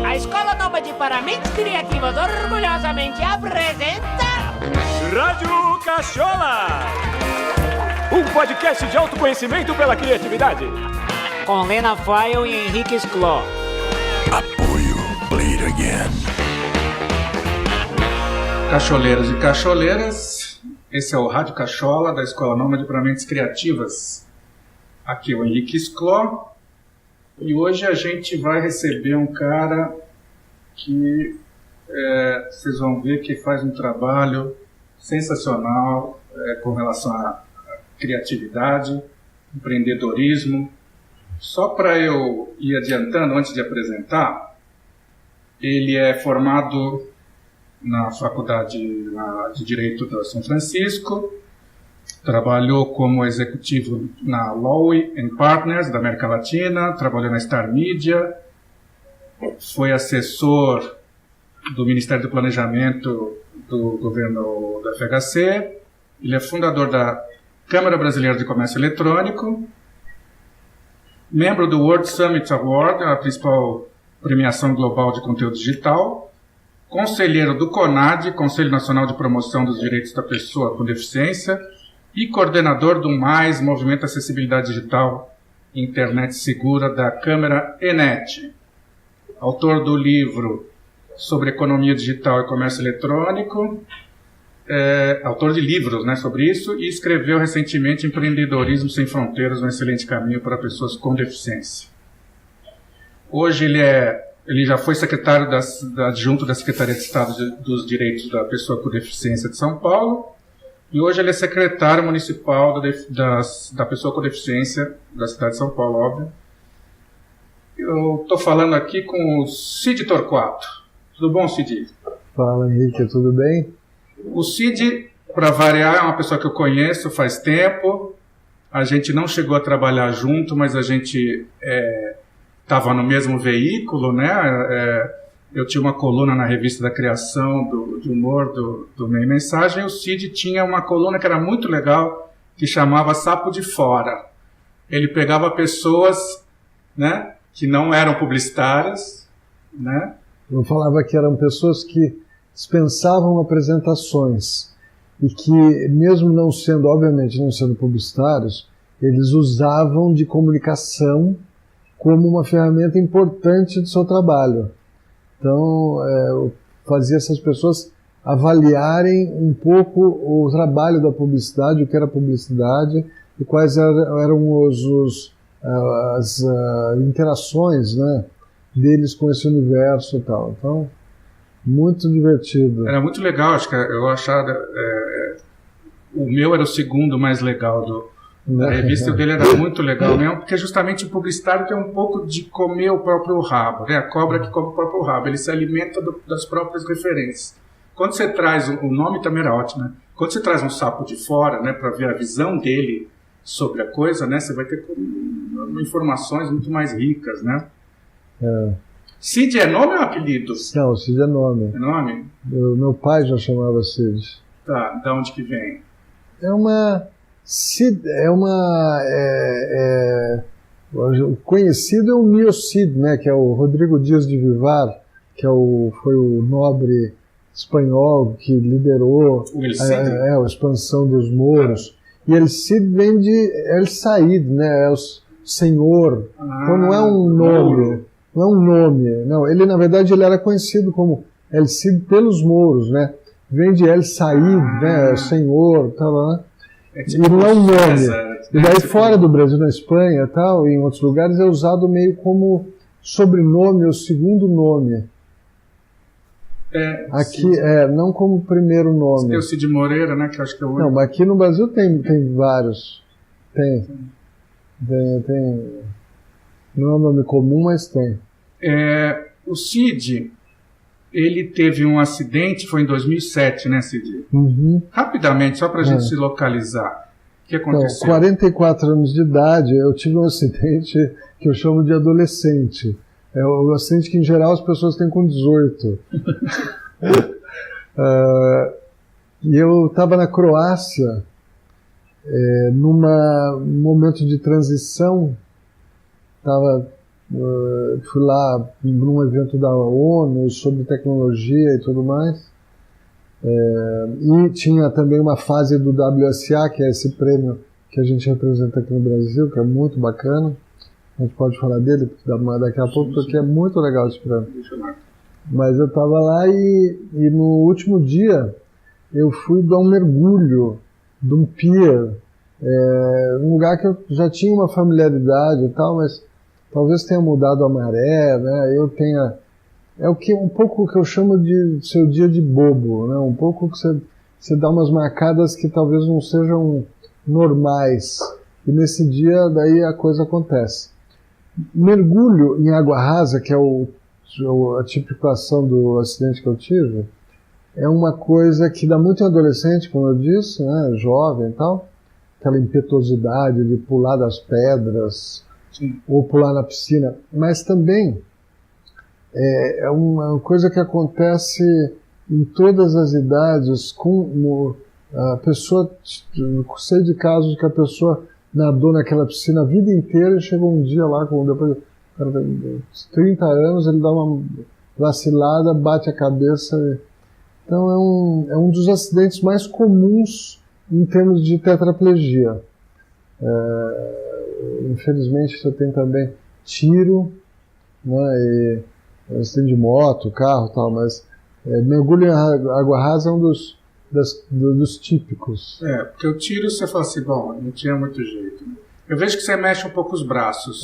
A Escola Nômade para Mentes Criativas orgulhosamente apresenta... Rádio Cachola! Um podcast de autoconhecimento pela criatividade. Com Lena File e Henrique Scló. Apoio Play It Again. Cacholeiros e cacholeiras, esse é o Rádio Cachola da Escola Nômade para Mentes Criativas. Aqui é o Henrique Scló e hoje a gente vai receber um cara que vocês vão ver que faz um trabalho sensacional com relação à criatividade, empreendedorismo. Só para eu ir adiantando antes de apresentar, ele é formado na Faculdade de Direito da São Francisco, trabalhou como executivo na Lowy & Partners da América Latina, trabalhou na Star Media, foi assessor do Ministério do Planejamento do governo da FHC, ele é fundador da Câmara Brasileira de Comércio Eletrônico, membro do World Summit Award, a principal premiação global de conteúdo digital, conselheiro do CONAD, Conselho Nacional de Promoção dos Direitos da Pessoa com Deficiência, e coordenador do MAIS, Movimento Acessibilidade Digital e Internet Segura da Câmara ENET. Autor do livro sobre economia digital e comércio eletrônico, autor de livros sobre isso, e escreveu recentemente Empreendedorismo Sem Fronteiras, um excelente caminho para pessoas com deficiência. Hoje ele já foi secretário adjunto da Secretaria de Estado dos Direitos da Pessoa com Deficiência de São Paulo, e hoje ele é secretário municipal da Pessoa com Deficiência da cidade de São Paulo, óbvio. Eu estou falando aqui com o Cid Torquato. Tudo bom, Cid? Fala, Henrique, tudo bem? O Cid, para variar, é uma pessoa que eu conheço faz tempo. A gente não chegou a trabalhar junto, mas a gente estava no mesmo veículo, né? Eu tinha uma coluna na revista da Criação de Humor do Meio Mensagem, e o Cid tinha uma coluna que era muito legal, que chamava Sapo de Fora. Ele pegava pessoas, né, que não eram publicitárias, né? Eu falava que eram pessoas que dispensavam apresentações e que, mesmo não sendo, obviamente, não sendo publicitários, eles usavam de comunicação como uma ferramenta importante do seu trabalho. Então, eu fazia essas pessoas avaliarem um pouco o trabalho da publicidade, o que era publicidade e quais eram as interações, né, deles com esse universo e tal. Então, muito divertido. Era muito legal, acho que eu achava... o meu era o segundo mais legal a revista dele era muito legal mesmo, porque justamente o publicitário tem um pouco de comer o próprio rabo, né? A cobra que come o próprio rabo, ele se alimenta das próprias referências. Quando você traz, o nome também era ótimo, né? Quando você traz um sapo de fora, né, para ver a visão dele sobre a coisa, né, você vai ter informações muito mais ricas, né? Cid é nome ou apelido? Não, Cid é nome. É nome? Meu pai já chamava Cid. Tá, de onde que vem? O conhecido é o Mio Cid, né, que é o Rodrigo Dias de Vivar, que foi o nobre espanhol que liderou a expansão dos mouros. E El Cid vem de El Said, né, é o senhor. Então não é um nome, não. Ele, na verdade, ele era conhecido como El Cid pelos mouros, né? Vem de El Said, né, senhor, tal, né? E não é um nome. E daí fora do Brasil, na Espanha tal, e em outros lugares, é usado meio como sobrenome ou segundo nome. Aqui, não como primeiro nome. Tem o Cid Moreira, né, que eu acho que é o único. Não, mas aqui no Brasil tem vários. Tem. Não é um nome comum, mas tem. O Cid, ele teve um acidente, foi em 2007, né, Cid? Uhum. Rapidamente, só para a gente se localizar. O que aconteceu? Então, 44 anos de idade, eu tive um acidente que eu chamo de adolescente. É o acidente que, em geral, as pessoas têm com 18. E eu estava na Croácia, num momento de transição fui lá num evento da ONU sobre tecnologia e tudo mais. E tinha também uma fase do WSA, que é esse prêmio que a gente representa aqui no Brasil, que é muito bacana. A gente pode falar dele daqui a pouco, porque é muito legal esse prêmio. Mas eu estava lá e no último dia eu fui dar um mergulho de um pier, um lugar que eu já tinha uma familiaridade e tal, mas talvez tenha mudado a maré, né? Um pouco o que eu chamo de seu dia de bobo, né? Um pouco que você dá umas marcadas que talvez não sejam normais, e nesse dia daí a coisa acontece. Mergulho em água rasa, que é a tipificação do acidente que eu tive, é uma coisa que dá muito em adolescente, como eu disse, né? Jovem e tal, aquela impetuosidade de pular das pedras, sim, ou pular na piscina, mas também é uma coisa que acontece em todas as idades, com a pessoa, sei de casos que a pessoa nadou naquela piscina a vida inteira e chegou um dia lá, depois de 30 anos, ele dá uma vacilada, bate a cabeça. Então é um dos acidentes mais comuns em termos de tetraplegia. Infelizmente você tem também tiro, né, e acidente de moto, carro e tal, mas mergulho em água rasa é um dos típicos. Porque o tiro você fala assim, bom, não tinha muito jeito. Eu vejo que você mexe um pouco os braços.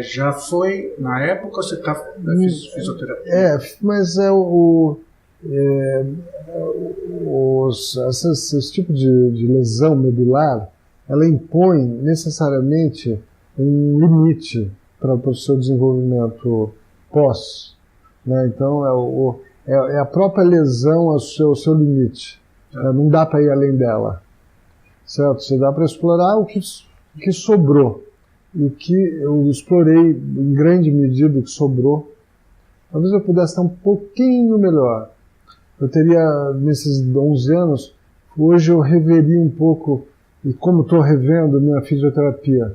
Já foi na época ou você está fisioterapia? Mas esse tipo de lesão medular, ela impõe necessariamente um limite para o seu desenvolvimento pós, né? Então é a própria lesão ao seu limite. Não dá para ir além dela, certo? Você dá para explorar o que sobrou, e o que eu explorei em grande medida o que sobrou. Talvez eu pudesse estar um pouquinho melhor. Eu teria, nesses 11 anos, hoje eu reveria um pouco, e como estou revendo minha fisioterapia.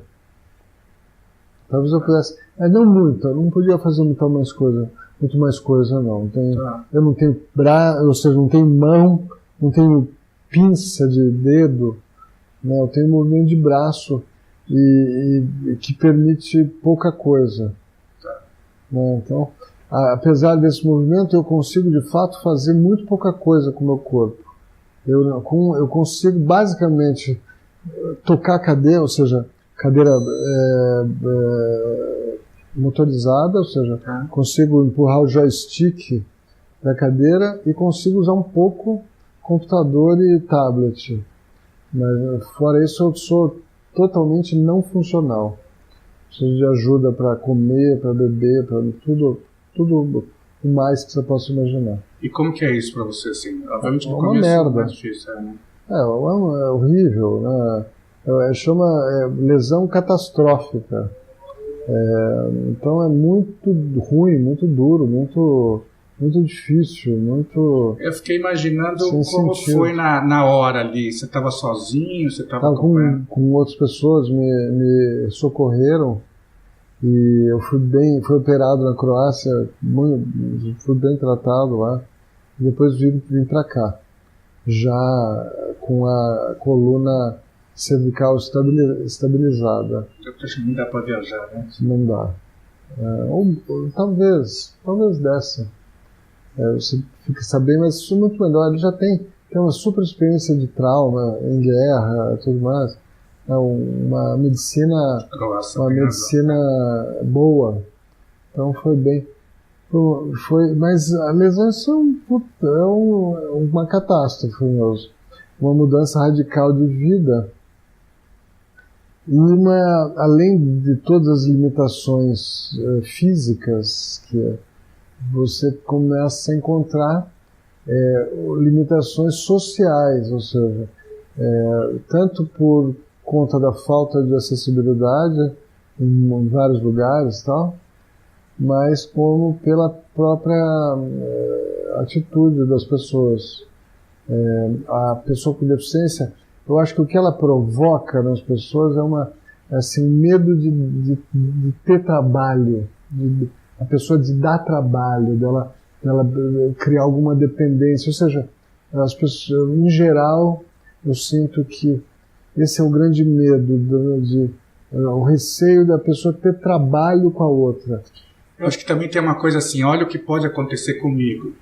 Talvez eu pudesse, mas não muito, eu não podia fazer muito mais coisa não. Eu não tenho braço, ou seja, não tenho mão, não tenho pinça de dedo, né? Eu tenho movimento de braço e que permite pouca coisa. Né? Então, apesar desse movimento, eu consigo de fato fazer muito pouca coisa com o meu corpo. Eu consigo basicamente tocar a cadeira, ou seja, cadeira motorizada, ou seja, consigo empurrar o joystick da cadeira e consigo usar um pouco computador e tablet. Mas fora isso eu sou totalmente não funcional. Preciso de ajuda para comer, para beber, para tudo o mais que você possa imaginar. E como que é isso para você, assim? Obviamente no uma começo merda. é mais difícil, né? É horrível, né? Chama lesão catastrófica. Então é muito ruim, muito duro, muito difícil, muito... Eu fiquei imaginando como foi na hora ali. Você estava sozinho? Você estava com outras pessoas, me socorreram. E eu fui operado na Croácia, fui bem tratado lá. E depois vim para cá, já com a coluna cervical estabilizada. Não dá para viajar, né? Não dá. Ou talvez dessa. Você fica sabendo, mas isso é muito melhor. Ele já tem uma super experiência de trauma em guerra e tudo mais. É uma medicina boa. Então foi bem. Mas a lesão é uma catástrofe mesmo. Uma mudança radical de vida. E além de todas as limitações físicas que você começa a encontrar limitações sociais, ou seja, tanto por conta da falta de acessibilidade em vários lugares, tal, mas como pela própria atitude das pessoas. A pessoa com deficiência, eu acho que o que ela provoca nas pessoas é assim, medo de ter trabalho, a pessoa de dar trabalho, dela criar alguma dependência. Ou seja, as pessoas, em geral, eu sinto que esse é o grande medo, o receio da pessoa ter trabalho com a outra. Eu acho que também tem uma coisa assim, olha o que pode acontecer comigo.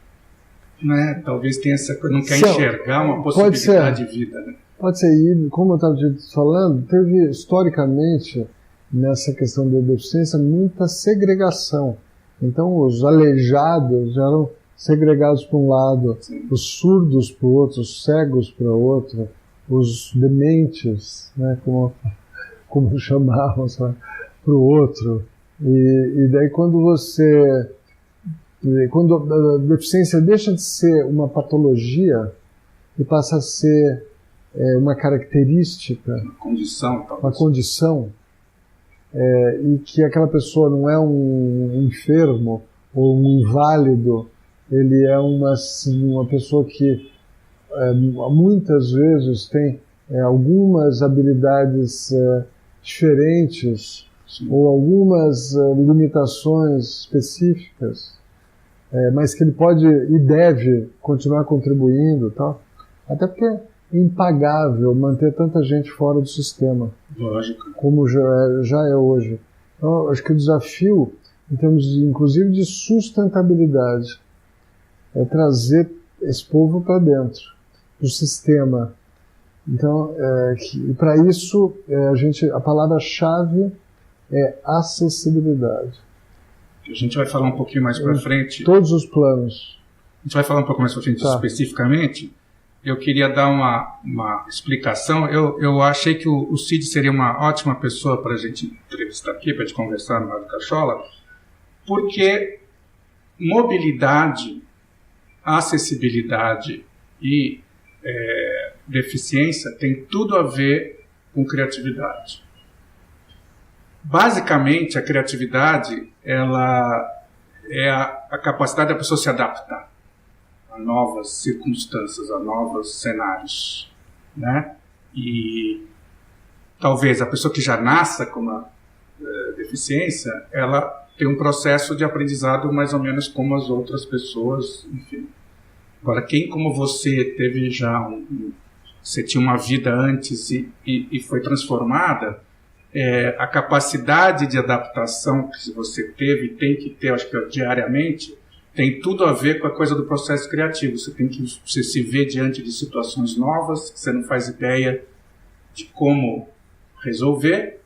Né? Talvez tenha essa coisa, não quer enxergar uma possibilidade de vida. Né? Pode ser, e como eu estava falando, teve historicamente, nessa questão da deficiência, muita segregação. Então, os aleijados eram segregados para um lado, sim, os surdos para o outro, os cegos para o outro, os dementes, né, como chamavam, para o outro. E daí quando a deficiência deixa de ser uma patologia e passa a ser uma característica, uma condição, e que aquela pessoa não é um enfermo ou um inválido, ele é uma pessoa que muitas vezes tem algumas habilidades diferentes, sim, ou algumas limitações específicas, mas que ele pode e deve continuar contribuindo, tal. Até porque é impagável manter tanta gente fora do sistema. Lógico. Como já é hoje. Então, acho que o desafio, em termos inclusive de sustentabilidade, é trazer esse povo para dentro do sistema. Então, e para isso, a palavra-chave é acessibilidade. A gente vai falar um pouquinho mais para frente. Todos os planos. A gente vai falar um pouco mais para frente especificamente. Eu queria dar uma explicação. Eu achei que o Cid seria uma ótima pessoa para a gente entrevistar aqui, para a gente conversar no Rádio Cachola, porque mobilidade, acessibilidade e deficiência tem tudo a ver com criatividade. Basicamente, a criatividade ela é a capacidade da pessoa se adaptar a novas circunstâncias, a novos cenários, né? E talvez a pessoa que já nasça com uma deficiência, ela tem um processo de aprendizado mais ou menos como as outras pessoas, enfim. Agora, quem como você teve já você tinha uma vida antes e foi transformada, a capacidade de adaptação que você teve, tem que ter, acho que diariamente, tem tudo a ver com a coisa do processo criativo. Você se vê diante de situações novas, que você não faz ideia de como resolver,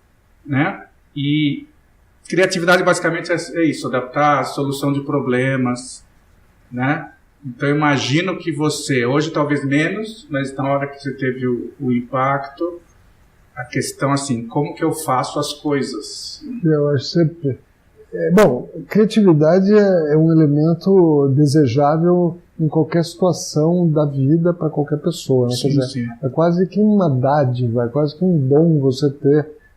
né? E criatividade basicamente é isso, adaptar a solução de problemas, né? Então eu imagino que você, hoje talvez menos, mas na hora que você teve o impacto, a questão assim, como que eu faço as coisas? Eu acho sempre... Bom, criatividade é um elemento desejável em qualquer situação da vida para qualquer pessoa, né? Sim, quer dizer, sim. É quase que uma dádiva, é quase que um dom você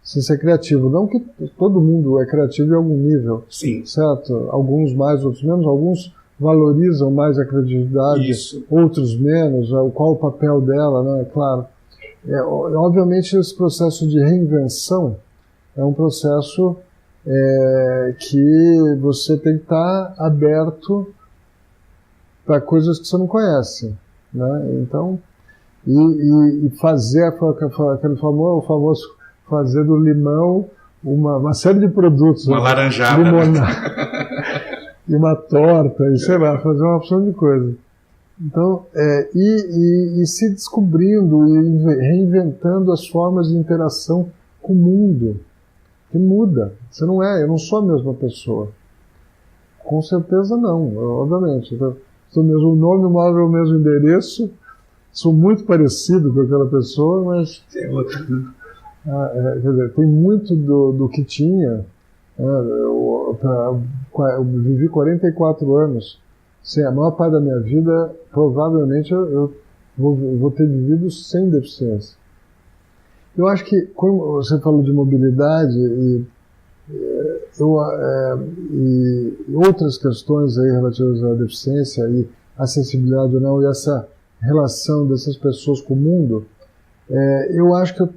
ser criativo. Não que todo mundo é criativo em algum nível, sim, certo? Alguns mais, outros menos, alguns valorizam mais a criatividade, isso, outros menos, qual o papel dela, né? Claro. Obviamente esse processo de reinvenção é um processo que você tem que estar aberto para coisas que você não conhece, né? Então, e fazer aquele famoso fazer do limão uma série de produtos, uma laranjada, limonada, e uma torta, e sei lá, fazer uma opção de coisa. Então, e se descobrindo e reinventando as formas de interação com o mundo, que muda. Eu não sou a mesma pessoa. Com certeza não, obviamente. Sou o mesmo nome, moro o mesmo endereço, sou muito parecido com aquela pessoa, mas é outra, né? Quer dizer, tem muito do que tinha. Eu vivi 44 anos. Sim, a maior parte da minha vida, provavelmente, eu vou ter vivido sem deficiência. Eu acho que, quando você falou de mobilidade e outras questões aí relativas à deficiência e acessibilidade ou não, e essa relação dessas pessoas com o mundo, eu acho que eu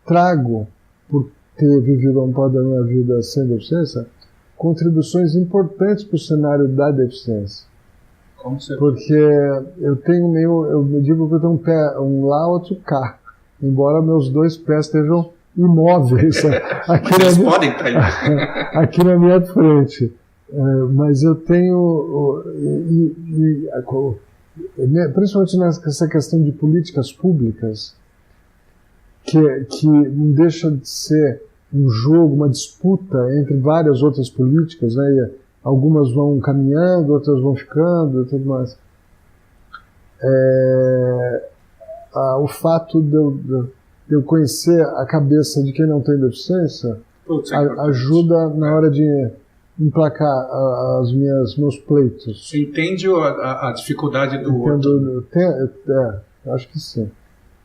trago, por ter vivido uma parte da minha vida sem deficiência, contribuições importantes para o cenário da deficiência. Como você... Porque eu digo que eu tenho um pé um lá, outro cá, embora meus 2 pés estejam imóveis Eles podem estar aí. aqui na minha frente. Mas eu tenho, principalmente nessa questão de políticas públicas, que não deixa de ser um jogo, uma disputa entre várias outras políticas, né? E algumas vão caminhando, outras vão ficando e tudo mais. O fato de eu conhecer a cabeça de quem não tem deficiência ajuda na hora de emplacar meus pleitos. Você entende a dificuldade do outro? Acho que sim.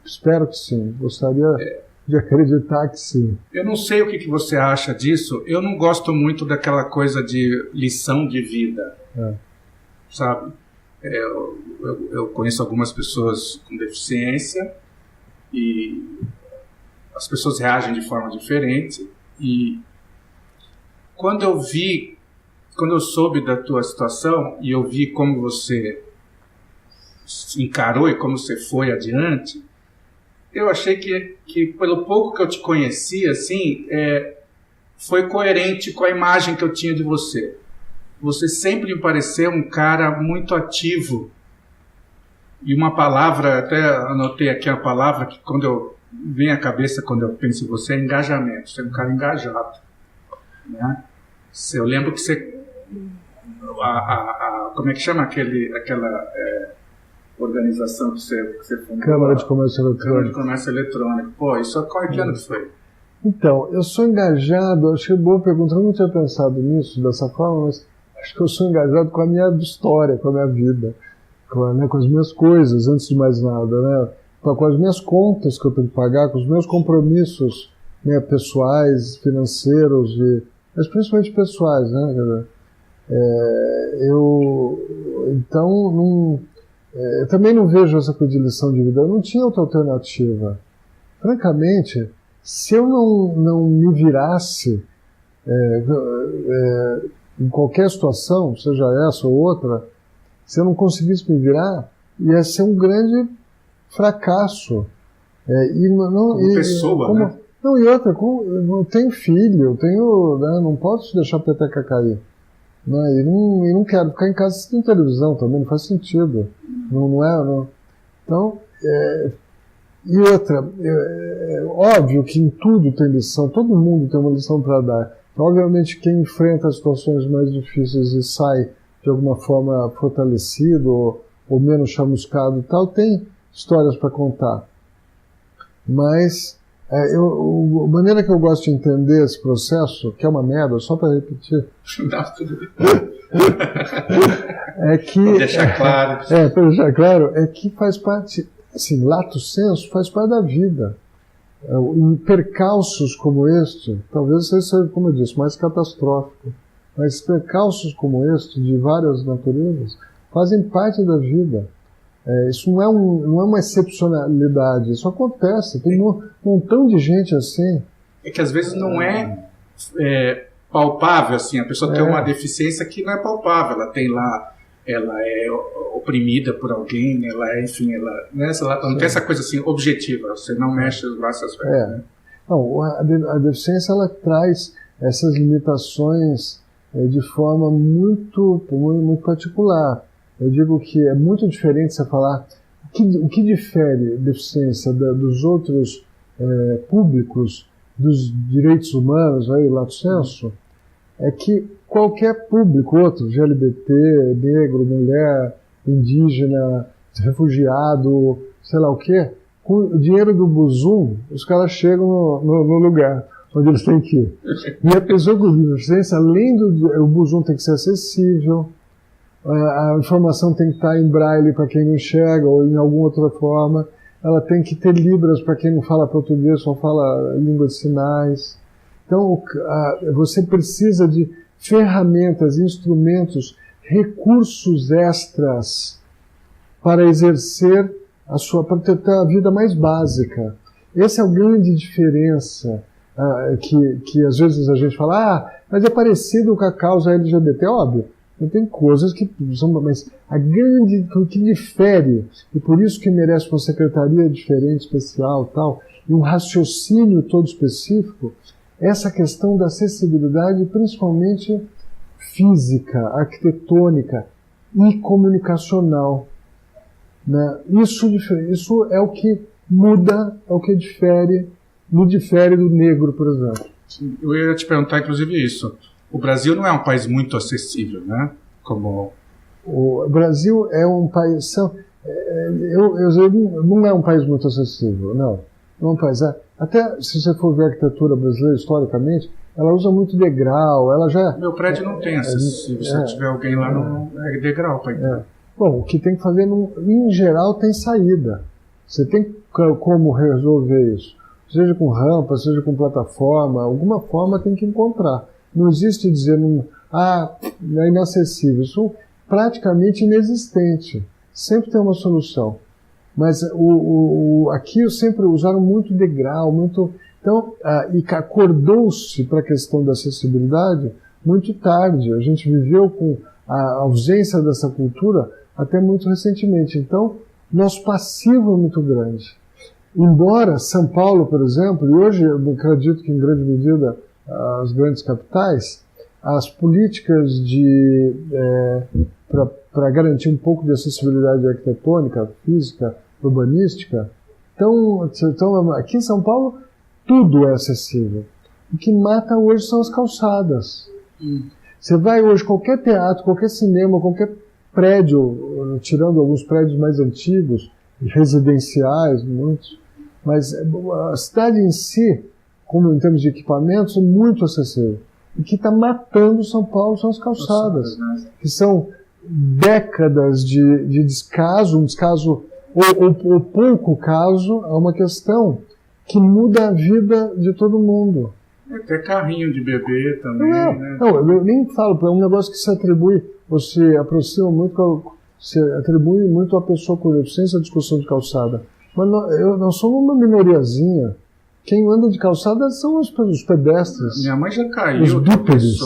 Espero que sim. Gostaria de acreditar que sim. Eu não sei o que você acha disso. Eu não gosto muito daquela coisa de lição de vida. Sabe? Eu conheço algumas pessoas com deficiência e as pessoas reagem de forma diferente. E quando eu soube da tua situação e eu vi como você encarou e como você foi adiante, eu achei que pelo pouco que eu te conheci, assim, foi coerente com a imagem que eu tinha de você. Você sempre me pareceu um cara muito ativo. E uma palavra, até anotei aqui a palavra que vem à cabeça quando eu penso em você, é engajamento. Você é um cara engajado. Né? Eu lembro que você... como é que chama aquela organização que você fundou? Câmara de Comércio Eletrônico. Câmara de Comércio Eletrônico. Pô, isso qual que ano que foi? Então, eu sou engajado, acho que é boa pergunta, eu não tinha pensado nisso dessa forma, mas acho que eu sou engajado com a minha história, com a minha vida, com as minhas coisas, antes de mais nada, né? Com as minhas contas que eu tenho que pagar, com os meus compromissos, né, pessoais, financeiros, mas principalmente pessoais, né? Eu também não vejo essa coisa de lição de vida. Eu não tinha outra alternativa. Francamente, se eu não me virasse em qualquer situação, seja essa ou outra, se eu não conseguisse me virar, ia ser um grande fracasso. Como pessoa, né? Não, e outra, eu tenho filho, não posso deixar a peteca cair. Né? E não quero ficar em casa assistindo televisão também, não faz sentido. Então, e outra, óbvio que em tudo tem lição, todo mundo tem uma lição para dar. Obviamente, quem enfrenta as situações mais difíceis e sai de alguma forma fortalecido ou menos chamuscado e tal, tem histórias para contar. Mas a maneira que eu gosto de entender esse processo, que é uma merda, só para repetir, é que... Para deixar claro. Para deixar claro, é que faz parte, assim, lato sensu, faz parte da vida. Em percalços como este, talvez seja, como eu disse, mais catastrófico, mas percalços como este, de várias naturezas, fazem parte da vida. Isso não é uma excepcionalidade, isso acontece, tem um montão de gente assim. É que às vezes não é palpável, assim, a pessoa tem uma deficiência que não é palpável, ela é oprimida por alguém, ela não tem essa coisa assim objetiva, você não mexe os braços velhos. Né? Não, a deficiência ela traz essas limitações de forma muito, muito particular. Eu digo que é muito diferente você falar o que difere deficiência dos outros públicos, dos direitos humanos, aí, lato sensu, é que qualquer público, outro, LGBT, negro, mulher, indígena, refugiado, sei lá o quê, com o dinheiro do Buzum, os caras chegam no lugar onde eles têm que ir. E a pessoa com deficiência, além o Buzum tem que ser acessível, a informação tem que estar em braille para quem não enxerga ou em alguma outra forma, ela tem que ter libras para quem não fala português, só fala língua de sinais. Então, você precisa de ferramentas, instrumentos, recursos extras para exercer para ter a vida mais básica. Essa é a grande diferença. que às vezes a gente fala, mas é parecido com a causa LGBT, óbvio. Tem coisas que são, mas o que difere, e por isso que merece uma secretaria diferente, especial, tal, e um raciocínio todo específico, essa questão da acessibilidade, principalmente física, arquitetônica e comunicacional. Né? Isso é o que muda, é o que difere do negro, por exemplo. Sim, eu ia te perguntar, inclusive, isso. O Brasil não é um país muito acessível, né? O Brasil é um país... não é um país muito acessível, não. Não é um país... Até se você for ver a arquitetura brasileira, historicamente, ela usa muito degrau, ela já... Meu prédio não tem acessível. Se tiver alguém lá, não é degrau para entrar. Bom, o que tem que fazer, em geral, tem saída. Você tem como resolver isso. Seja com rampa, seja com plataforma, alguma forma tem que encontrar. Não existe dizer, é inacessível. Isso é praticamente inexistente. Sempre tem uma solução. Mas aqui sempre usaram muito degrau, então, e acordou-se para a questão da acessibilidade muito tarde. A gente viveu com a ausência dessa cultura até muito recentemente. Então, nosso passivo é muito grande. Embora São Paulo, por exemplo, e hoje eu acredito que em grande medida as grandes capitais, as políticas para garantir um pouco de acessibilidade arquitetônica, física, urbanística, então aqui em São Paulo tudo é acessível. O que mata hoje são as calçadas. Você vai hoje, qualquer teatro, qualquer cinema, qualquer prédio, tirando alguns prédios mais antigos, residenciais, muitos, mas a cidade em si, como em termos de equipamentos, é muito acessível. O que está matando São Paulo são as calçadas, que são décadas de descaso, ou pouco caso, a uma questão que muda a vida de todo mundo. Até carrinho de bebê também, né? Não, eu nem falo, é um negócio que se atribui, você aproxima muito, se atribui muito à pessoa com deficiência a discussão de calçada. Mas nós somos uma minoriazinha. Quem anda de calçada são os pedestres. Minha mãe já caiu. Os bípedes.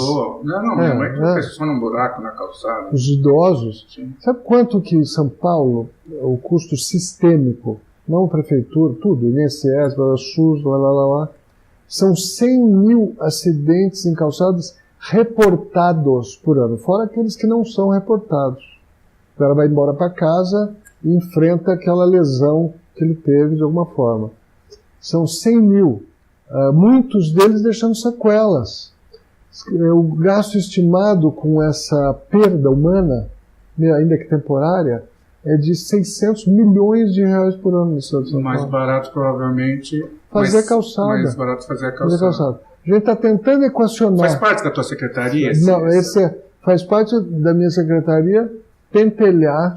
Minha mãe tropeçou num buraco na calçada. Os idosos. Sim. Sabe quanto que em São Paulo, o custo sistêmico, não a prefeitura, tudo, INSS, SUS, são 100 mil acidentes em calçadas reportados por ano, fora aqueles que não são reportados. O cara vai embora para casa e enfrenta aquela lesão que ele teve de alguma forma. São 100 mil, muitos deles deixando sequelas. O gasto estimado com essa perda humana, ainda que temporária, é de 600 milhões de reais por ano no estado de São Paulo. Mais barato, provavelmente, fazer calçada. Mais barato fazer a calçada. A gente está tentando equacionar. Faz parte da tua secretaria? Não, faz parte da minha secretaria pentelhar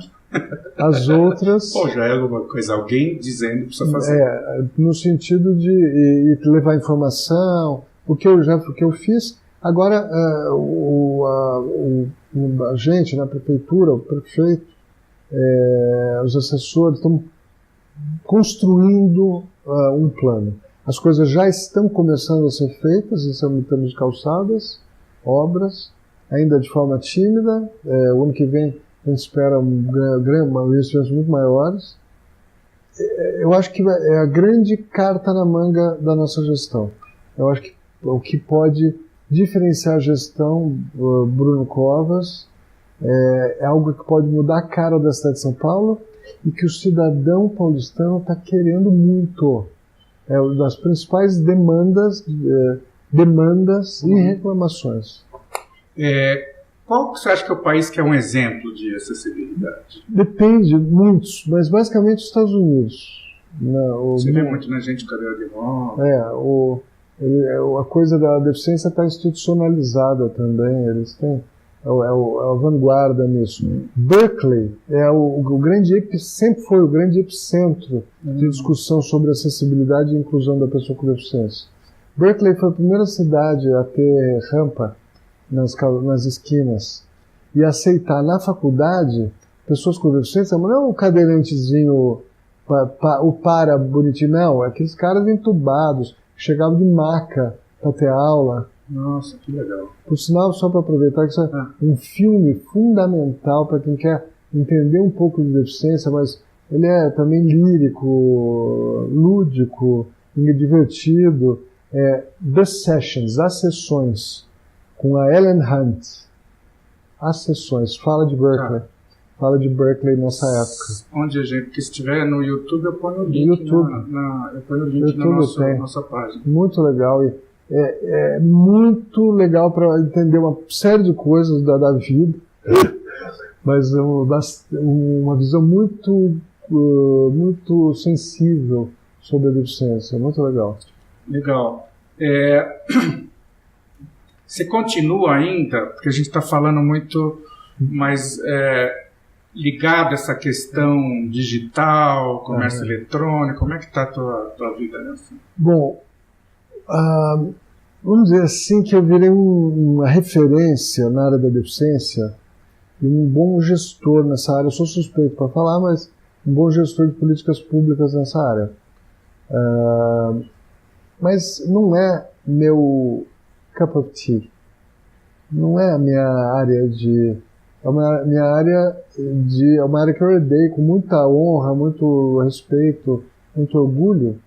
as outras. Pô, já é alguma coisa, alguém dizendo que precisa fazer. No sentido de levar informação, o que eu fiz. Agora, a gente, na prefeitura, o prefeito, os assessores estão construindo um plano. As coisas já estão começando a ser feitas em termos de calçadas, obras, ainda de forma tímida. O ano que vem a gente espera investimentos muito maiores. Eu acho que é a grande carta na manga da nossa gestão. Eu acho que o que pode diferenciar a gestão Bruno Covas é algo que pode mudar a cara da cidade de São Paulo e que o cidadão paulistano está querendo muito. É uma das principais demandas e reclamações. Qual que você acha que é o país que é um exemplo de acessibilidade? Depende, muitos, mas basicamente os Estados Unidos. Você vê muito na gente de cadeira de roda. A coisa da deficiência está institucionalizada também, eles têm a vanguarda nisso. Berkeley sempre foi o grande epicentro de discussão sobre acessibilidade e inclusão da pessoa com deficiência. Berkeley foi a primeira cidade a ter rampa nas esquinas e aceitar na faculdade pessoas com deficiência, mas não um cadeirantezinho, o bonitinho, não, aqueles caras entubados, chegava de maca para ter aula. Nossa, que legal. Por sinal, só para aproveitar, que isso é um filme fundamental para quem quer entender um pouco de deficiência, mas ele é também lírico, lúdico, divertido. The Sessions, As Sessões, com a Ellen Hunt. As Sessões, fala de Berkeley. Fala de Berkeley nessa época. Onde a gente que estiver no YouTube, eu ponho o link eu ponho o link na nossa página. Muito legal. E é muito legal para entender uma série de coisas da vida, mas uma visão muito sensível sobre a deficiência. Muito legal. Legal. Você continua ainda, porque a gente está falando muito mais ligado a essa questão digital, comércio eletrônico. Como é que está a tua vida nessa? Bom, vamos dizer assim que eu virei uma referência na área da deficiência e um bom gestor nessa área. Eu sou suspeito para falar, mas um bom gestor de políticas públicas nessa área. Mas não é meu cup of tea. Não é a minha área é uma área que eu herdei com muita honra, muito respeito, muito orgulho.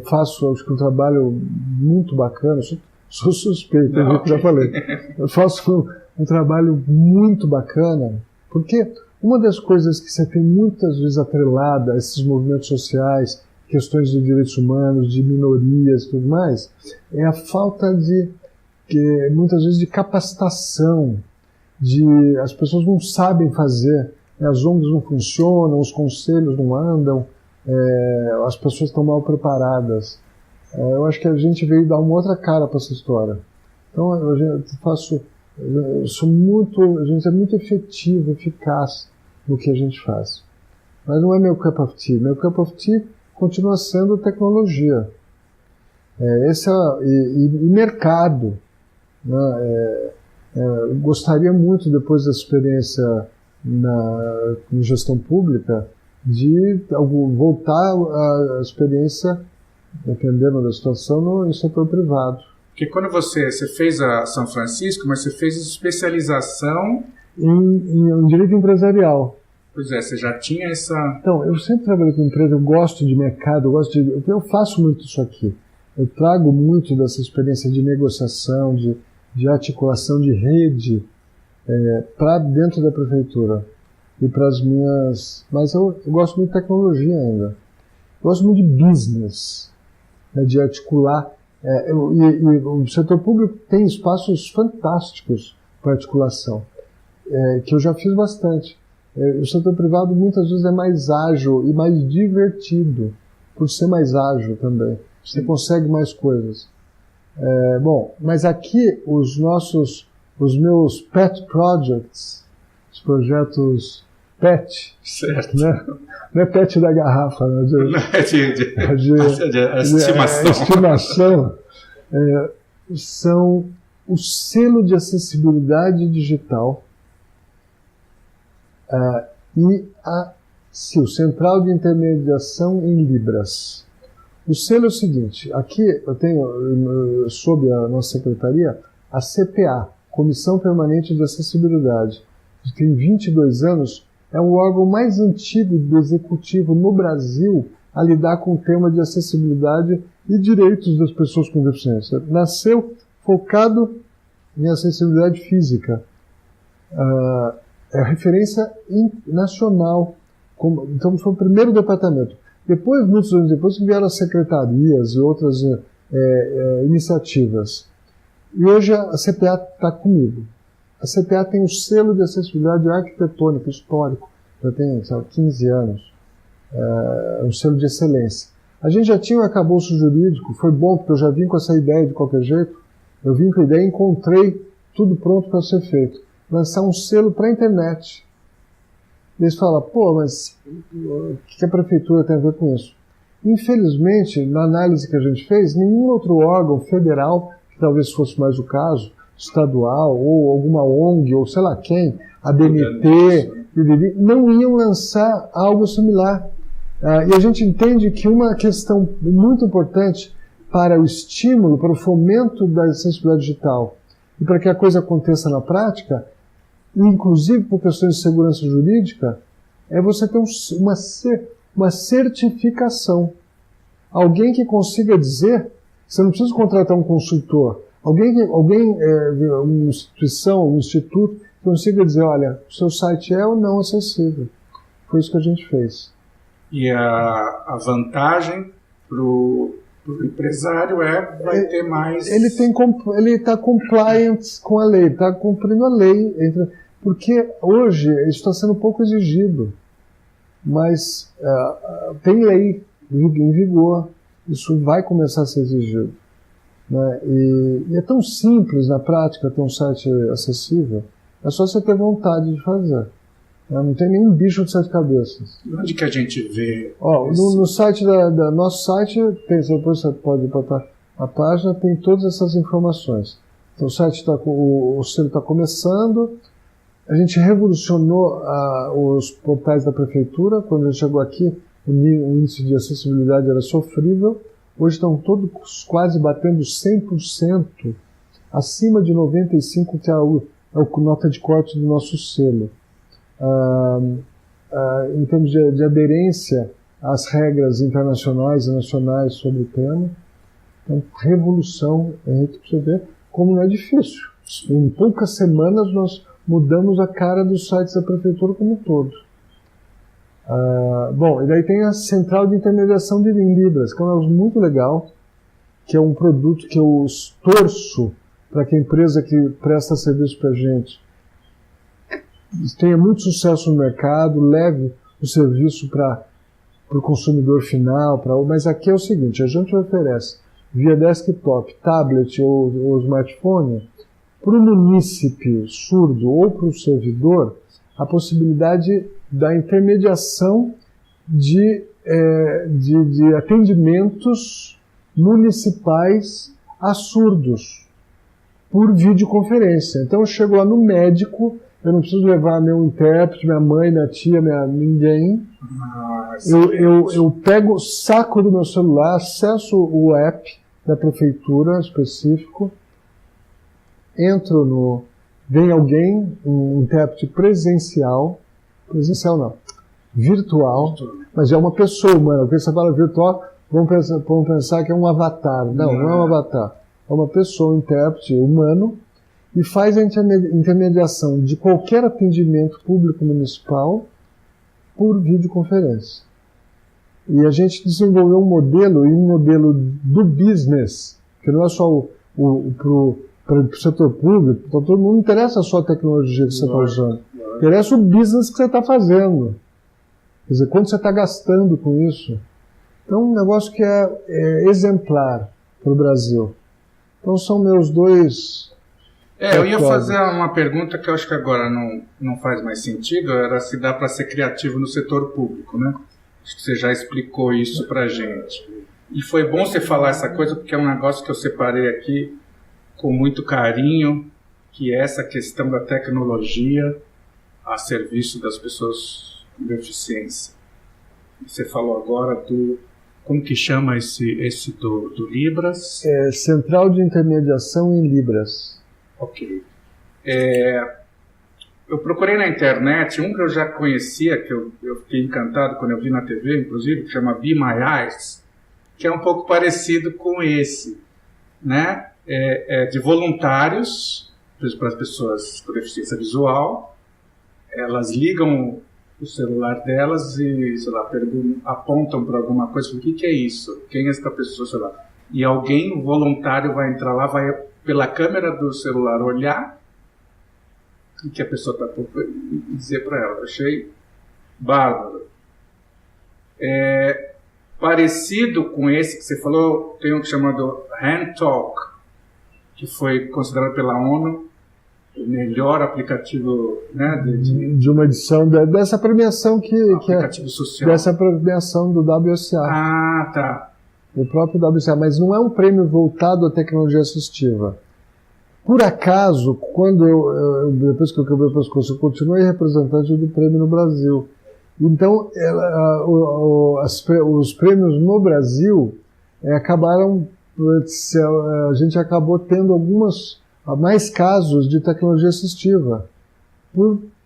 Faço, acho que um trabalho muito bacana. Sou suspeito, já falei. Eu faço um trabalho muito bacana, porque uma das coisas que você tem muitas vezes atrelada a esses movimentos sociais, questões de direitos humanos, de minorias e tudo mais, é a falta muitas vezes de capacitação, as pessoas não sabem fazer, as ONGs não funcionam, os conselhos não andam, as pessoas estão mal preparadas. Eu acho que a gente veio dar uma outra cara para essa história. Então a gente é muito efetivo, eficaz no que a gente faz. Mas não é meu cup of tea. Meu cup of tea continua sendo tecnologia. E mercado. Né? Gostaria muito, depois da experiência em gestão pública, de voltar à experiência, dependendo da situação, no setor privado. Porque quando você fez a São Francisco, mas você fez especialização em direito empresarial. Pois é, você já tinha essa... Então, eu sempre trabalhei com empresa, eu gosto de mercado, eu faço muito isso aqui. Eu trago muito dessa experiência de negociação, de articulação de rede para dentro da prefeitura e para as minhas... Mas eu gosto muito de tecnologia ainda. Eu gosto muito de business, de articular. E o setor público tem espaços fantásticos para articulação, que eu já fiz bastante. O setor privado muitas vezes é mais ágil e mais divertido, por ser mais ágil também. Você consegue mais coisas. Bom, mas aqui os meus pet projects, os projetos pet, certo. Né? Não é pet da garrafa, né? De estimação. Estimação são o selo de acessibilidade digital e a CIL, Central de Intermediação em Libras. O selo é o seguinte, aqui eu tenho, sob a nossa secretaria, a CPA, Comissão Permanente de Acessibilidade, que tem 22 anos, é o órgão mais antigo do Executivo no Brasil a lidar com o tema de acessibilidade e direitos das pessoas com deficiência. Nasceu focado em acessibilidade física. É referência nacional. Então foi o primeiro departamento. Depois, muitos anos depois, vieram as secretarias e outras iniciativas. E hoje a CPA está comigo. A CPA tem o selo de acessibilidade arquitetônica histórico, já tem 15 anos, um selo de excelência. A gente já tinha um arcabouço jurídico, foi bom porque eu já vim com essa ideia de qualquer jeito, eu vim com a ideia e encontrei tudo pronto para ser feito. Lançar um selo para a internet. Eles falam, mas o que a prefeitura tem a ver com isso? Infelizmente, na análise que a gente fez, nenhum outro órgão federal, que talvez fosse mais o caso, estadual, ou alguma ONG, ou sei lá quem, a BNT, não iam lançar algo similar. E a gente entende que uma questão muito importante para o estímulo, para o fomento da sensibilidade digital e para que a coisa aconteça na prática, inclusive por questões de segurança jurídica, é você ter uma certificação. Alguém que consiga dizer, você não precisa contratar um consultor, uma instituição, um instituto, que consiga dizer, olha, o seu site é ou não acessível. Foi isso que a gente fez. E a vantagem para o empresário vai ter mais... Ele está compliant com a lei, está cumprindo a lei, porque hoje isso está sendo pouco exigido, mas tem lei em vigor, isso vai começar a ser exigido. Né? E é tão simples na prática ter um site acessível, é só você ter vontade de fazer. Não tem nenhum bicho de 7 cabeças. Onde que a gente vê? No site nosso site, depois você pode botar a página, tem todas essas informações. Então o selo está começando, a gente revolucionou os portais da prefeitura. Quando a gente chegou aqui, o índice de acessibilidade era sofrível. Hoje estão todos quase batendo 100%, acima de 95%, que é a nota de corte do nosso selo. Em termos de aderência às regras internacionais e nacionais sobre o tema. Então, revolução, Henrique, para você ver como não é difícil. Em poucas semanas nós mudamos a cara dos sites da prefeitura como um todo. E daí tem a central de intermediação em Libras, que é um negócio muito legal, que é um produto que eu torço para que a empresa que presta serviço para a gente tenha muito sucesso no mercado, leve o serviço para o consumidor final. Mas aqui é o seguinte, a gente oferece via desktop, tablet ou smartphone, para o munícipe surdo ou para o servidor, a possibilidade da intermediação de atendimentos municipais a surdos por videoconferência. Então eu chego lá no médico, eu não preciso levar meu intérprete, minha mãe, minha tia, ninguém. Eu pego o saco do meu celular, acesso o app da prefeitura específico, vem alguém, um intérprete presencial não, virtual, mas é uma pessoa humana. Porque você fala virtual, vamos pensar que é um avatar. Não é um avatar. É uma pessoa, um intérprete humano, e faz a intermediação de qualquer atendimento público municipal por videoconferência. E a gente desenvolveu um modelo do business, que não é só para o setor público, para todo mundo. Não interessa só a tecnologia que você está usando, interessa o business que você está fazendo. Quer dizer, quanto você está gastando com isso. Então, um negócio que é exemplar para o Brasil. Então, são meus dois... eu ia fazer uma pergunta que eu acho que agora não faz mais sentido, era se dá para ser criativo no setor público, né? Acho que você já explicou isso para a gente. E foi bom você falar essa coisa, porque é um negócio que eu separei aqui com muito carinho, que é essa questão da tecnologia a serviço das pessoas com deficiência. Você falou agora como que chama esse do Libras? Central de Intermediação em Libras. Ok. Eu procurei na internet um que eu já conhecia, que eu fiquei encantado quando eu vi na TV, inclusive, que chama Be My Eyes, que é um pouco parecido com esse, né? De voluntários, para as pessoas com deficiência visual. Elas ligam o celular delas e, sei lá, apontam para alguma coisa, o que é isso? Quem é essa pessoa, sei lá? E alguém, um voluntário, vai entrar lá, vai pela câmera do celular olhar o que a pessoa está e dizer para ela. Eu achei bárbaro. Parecido com esse que você falou, tem um chamado Hand Talk, que foi considerado pela ONU o melhor aplicativo, né, de uma edição dessa premiação aplicativo social. Dessa premiação do WSA. Tá. O próprio WSA, mas não é um prêmio voltado à tecnologia assistiva. Por acaso, quando depois que eu quebrei o pescoço, eu continuei representante do prêmio no Brasil. Então, os prêmios no Brasil acabaram a gente acabou tendo mais casos de tecnologia assistiva,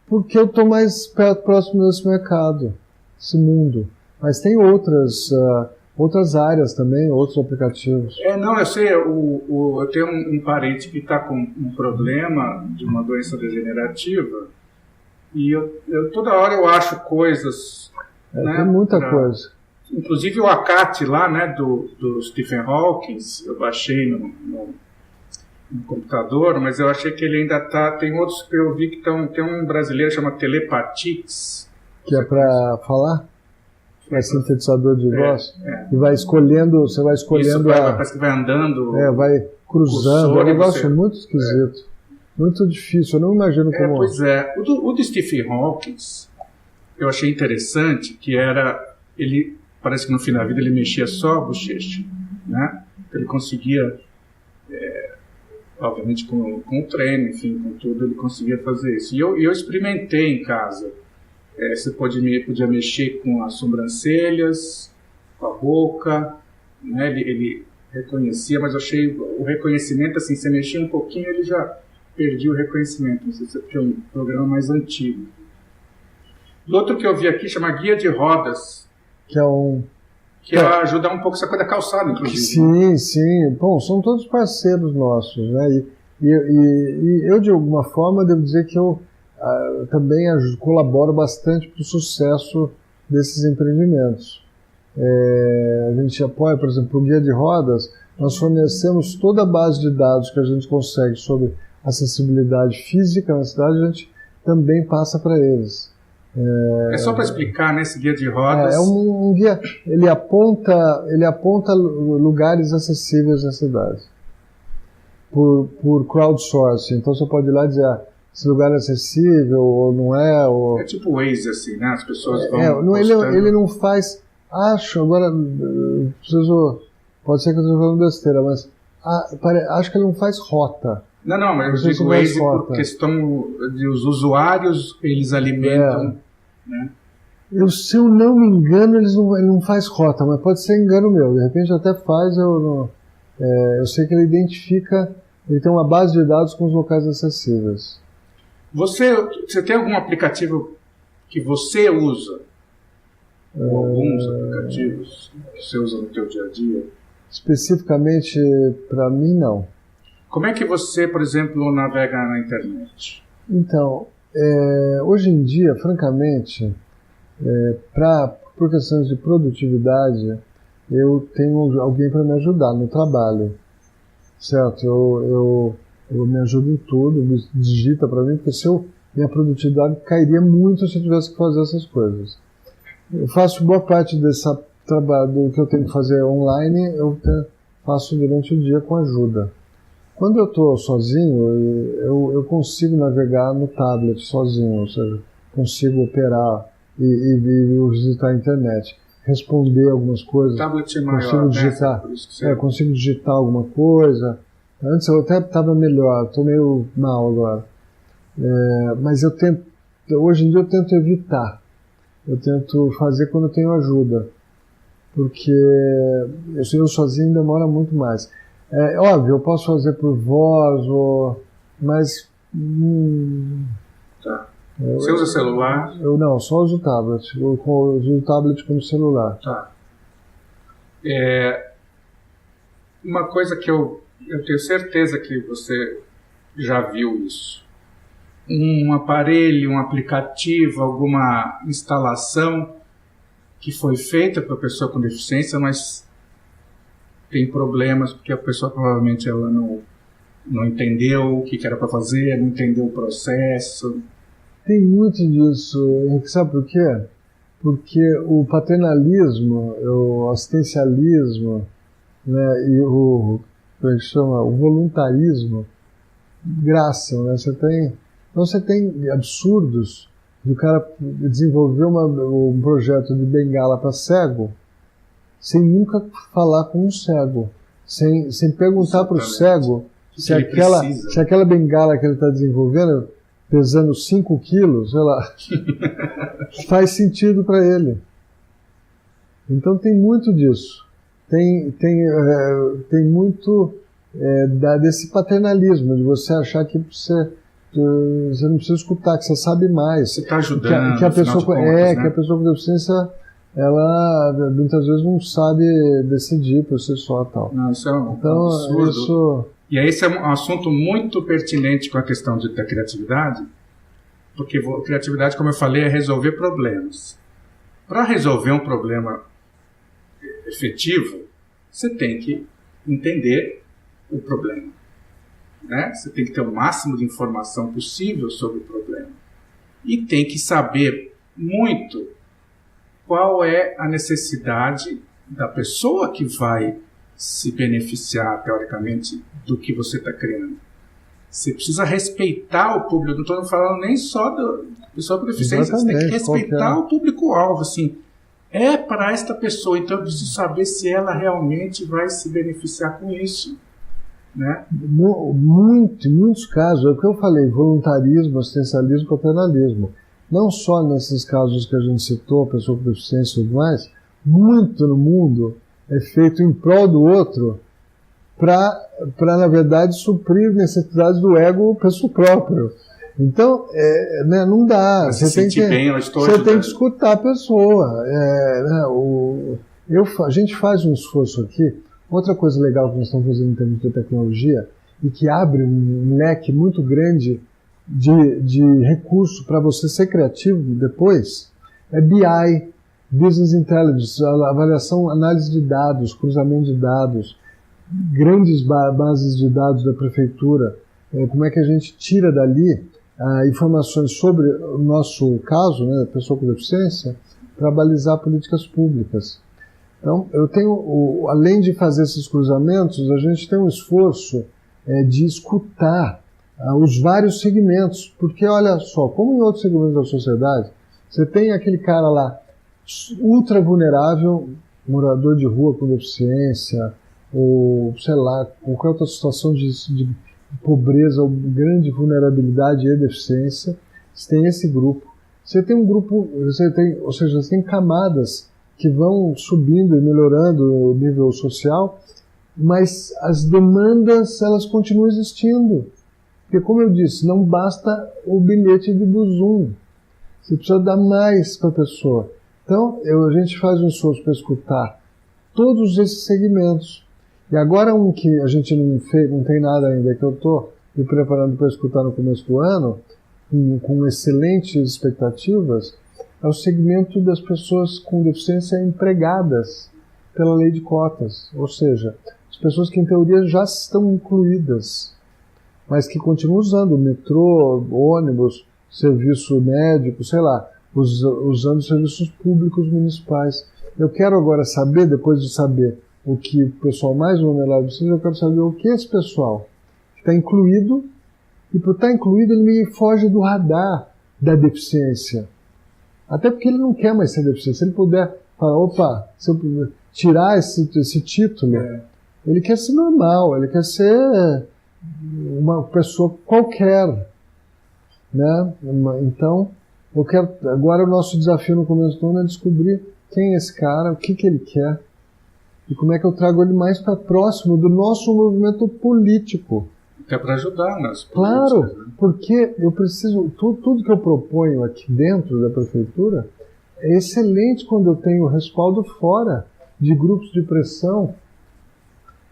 porque eu estou mais próximo desse mercado, desse mundo. Mas tem outras áreas também, outros aplicativos. Não, eu sei, eu tenho um parente que está com um problema de uma doença degenerativa e toda hora eu acho coisas... né, tem muita coisa. Inclusive o ACAT lá, né, do Stephen Hawking, eu baixei no computador, mas eu achei que ele ainda está... Tem outros que eu vi que tem um brasileiro que chama Telepatix. Que é para falar? É sintetizador de voz? E vai escolhendo, você vai escolhendo... Parece que vai andando... vai cruzando, é um negócio muito esquisito. Muito difícil, eu não imagino como... Pois é, o do Stephen Hawking, eu achei interessante que ele, parece que no fim da vida ele mexia só a bochecha, né? Ele conseguia, obviamente com o treino, enfim, com tudo, ele conseguia fazer isso. E eu experimentei em casa. Você podia mexer com as sobrancelhas, com a boca, né? Ele reconhecia, mas eu achei o reconhecimento, assim, você mexia um pouquinho, ele já perdia o reconhecimento. Não sei se é um programa mais antigo. O outro que eu vi aqui chama Guia de Rodas. Que ajuda um pouco essa coisa da calçada, inclusive. Sim, sim. Bom, são todos parceiros nossos, né? E eu, de alguma forma, devo dizer que eu também colaboro bastante para o sucesso desses empreendimentos. A gente apoia, por exemplo, o Guia de Rodas, nós fornecemos toda a base de dados que a gente consegue sobre acessibilidade física na cidade, a gente também passa para eles. Só para explicar, né, esse Guia de Rodas... É um guia, ele aponta lugares acessíveis na cidade, por crowdsourcing. Então você pode ir lá e dizer, esse lugar é acessível ou não é. Ou... É tipo o Waze, assim, né? As pessoas vão ele não faz... Agora, pode ser que eu esteja falando besteira, mas acho que ele não faz rota. Não, mas eu digo Waze por questão de os usuários, eles alimentam... Né? Se eu não me engano, ele não faz rota, mas pode ser engano meu. De repente até faz, eu sei que ele identifica, ele tem uma base de dados com os locais acessíveis. Você tem algum aplicativo que você usa? Ou alguns aplicativos que você usa no teu dia a dia? Especificamente para mim, não. Como é que você, por exemplo, navega na internet? Então, hoje em dia, francamente, por questões de produtividade, eu tenho alguém para me ajudar no trabalho, certo? Eu me ajudo em tudo, me digita para mim, porque minha produtividade cairia muito se eu tivesse que fazer essas coisas. Eu faço boa parte desse trabalho que eu tenho que fazer online, eu faço durante o dia com ajuda. Quando eu estou sozinho, eu consigo navegar no tablet sozinho, ou seja, consigo operar e visitar a internet, responder algumas coisas. O tablet é maior, consigo digitar, consigo digitar alguma coisa. Antes eu até estava melhor, estou meio mal agora. Mas hoje em dia eu tento evitar. Eu tento fazer quando eu tenho ajuda, porque eu sozinho demora muito mais. Óbvio, eu posso fazer por voz, mas... Tá. Você usa celular? Eu não, só uso o tablet. Eu uso o tablet como celular. Tá. Uma coisa que eu tenho certeza que você já viu isso. Um aparelho, um aplicativo, alguma instalação que foi feita para a pessoa com deficiência, mas tem problemas porque a pessoa provavelmente ela não entendeu o que era para fazer, não entendeu o processo. Tem muito disso, Henrique. Sabe por quê? Porque o paternalismo, o assistencialismo, né, e o voluntarismo graçam, né? Você tem absurdos de o cara desenvolver um projeto de bengala para cego sem nunca falar com um cego, sem perguntar para o cego se aquela bengala que ele está desenvolvendo, pesando 5 quilos, sei lá, faz sentido para ele. Então tem muito disso. tem muito desse paternalismo, de você achar que você não precisa escutar, que você sabe mais. Você está ajudando, que a pessoa contas, né? que a pessoa com deficiência, ela muitas vezes não sabe decidir por si só, tal. Não, isso é um Então, absurdo. E aí esse é um assunto muito pertinente com a questão da criatividade, porque criatividade, como eu falei, é resolver problemas. Para resolver um problema efetivo, você tem que entender o problema, né? Você tem que ter o máximo de informação possível sobre o problema. E tem que saber muito qual é a necessidade da pessoa que vai se beneficiar, teoricamente, do que você está criando. Você precisa respeitar o público. Não estou falando nem só da pessoa com deficiência. Você tem que respeitar o público-alvo. Assim, é para esta pessoa, então eu preciso saber se ela realmente vai se beneficiar com isso. Né? Em muitos casos, é o que eu falei, voluntarismo, assistencialismo, paternalismo. Não só nesses casos que a gente citou, pessoa com deficiência e tudo mais, muito no mundo é feito em prol do outro para na verdade, suprir necessidades do ego pessoa próprio. Então, né, não dá. Você tem que escutar a pessoa. A gente faz um esforço aqui. Outra coisa legal que nós estamos fazendo em termos de tecnologia e que abre um leque muito grande de recurso para você ser criativo depois é BI, Business Intelligence, avaliação, análise de dados, cruzamento de dados, grandes bases de dados da prefeitura, como é que a gente tira dali informações sobre o nosso caso, né, da pessoa com deficiência, para balizar políticas públicas. Então, eu tenho, além de fazer esses cruzamentos, a gente tem um esforço de escutar os vários segmentos, porque olha só, como em outros segmentos da sociedade, você tem aquele cara lá, ultra vulnerável, morador de rua com deficiência, ou sei lá, qualquer outra situação de pobreza ou grande vulnerabilidade e deficiência, você tem esse grupo. Você tem um grupo, ou seja, você tem camadas que vão subindo e melhorando o nível social, mas as demandas, elas continuam existindo. Porque, como eu disse, não basta o bilhete de Buzzum. Você precisa dar mais para a pessoa. Então, a gente faz um esforço para escutar todos esses segmentos. E agora um que a gente não tem nada ainda, que eu estou me preparando para escutar no começo do ano, com excelentes expectativas, é o segmento das pessoas com deficiência empregadas pela lei de cotas. Ou seja, as pessoas que em teoria já estão incluídas, mas que continuam usando o metrô, ônibus, serviço médico, sei lá, usando serviços públicos municipais. Eu quero agora saber, depois de saber o que o pessoal mais vulnerável precisa, eu quero saber o que esse pessoal está incluído, e por estar incluído ele me foge do radar da deficiência. Até porque ele não quer mais ser deficiente. Se ele puder falar, opa, se eu tirar esse título, ele quer ser normal, ele quer ser uma pessoa qualquer, né? Então, eu quero, agora o nosso desafio no começo do ano é descobrir quem é esse cara, o que ele quer, e como é que eu trago ele mais para próximo do nosso movimento político. Até para ajudar nas políticas. Claro, né? Porque eu preciso, tudo que eu proponho aqui dentro da prefeitura é excelente quando eu tenho respaldo fora de grupos de pressão,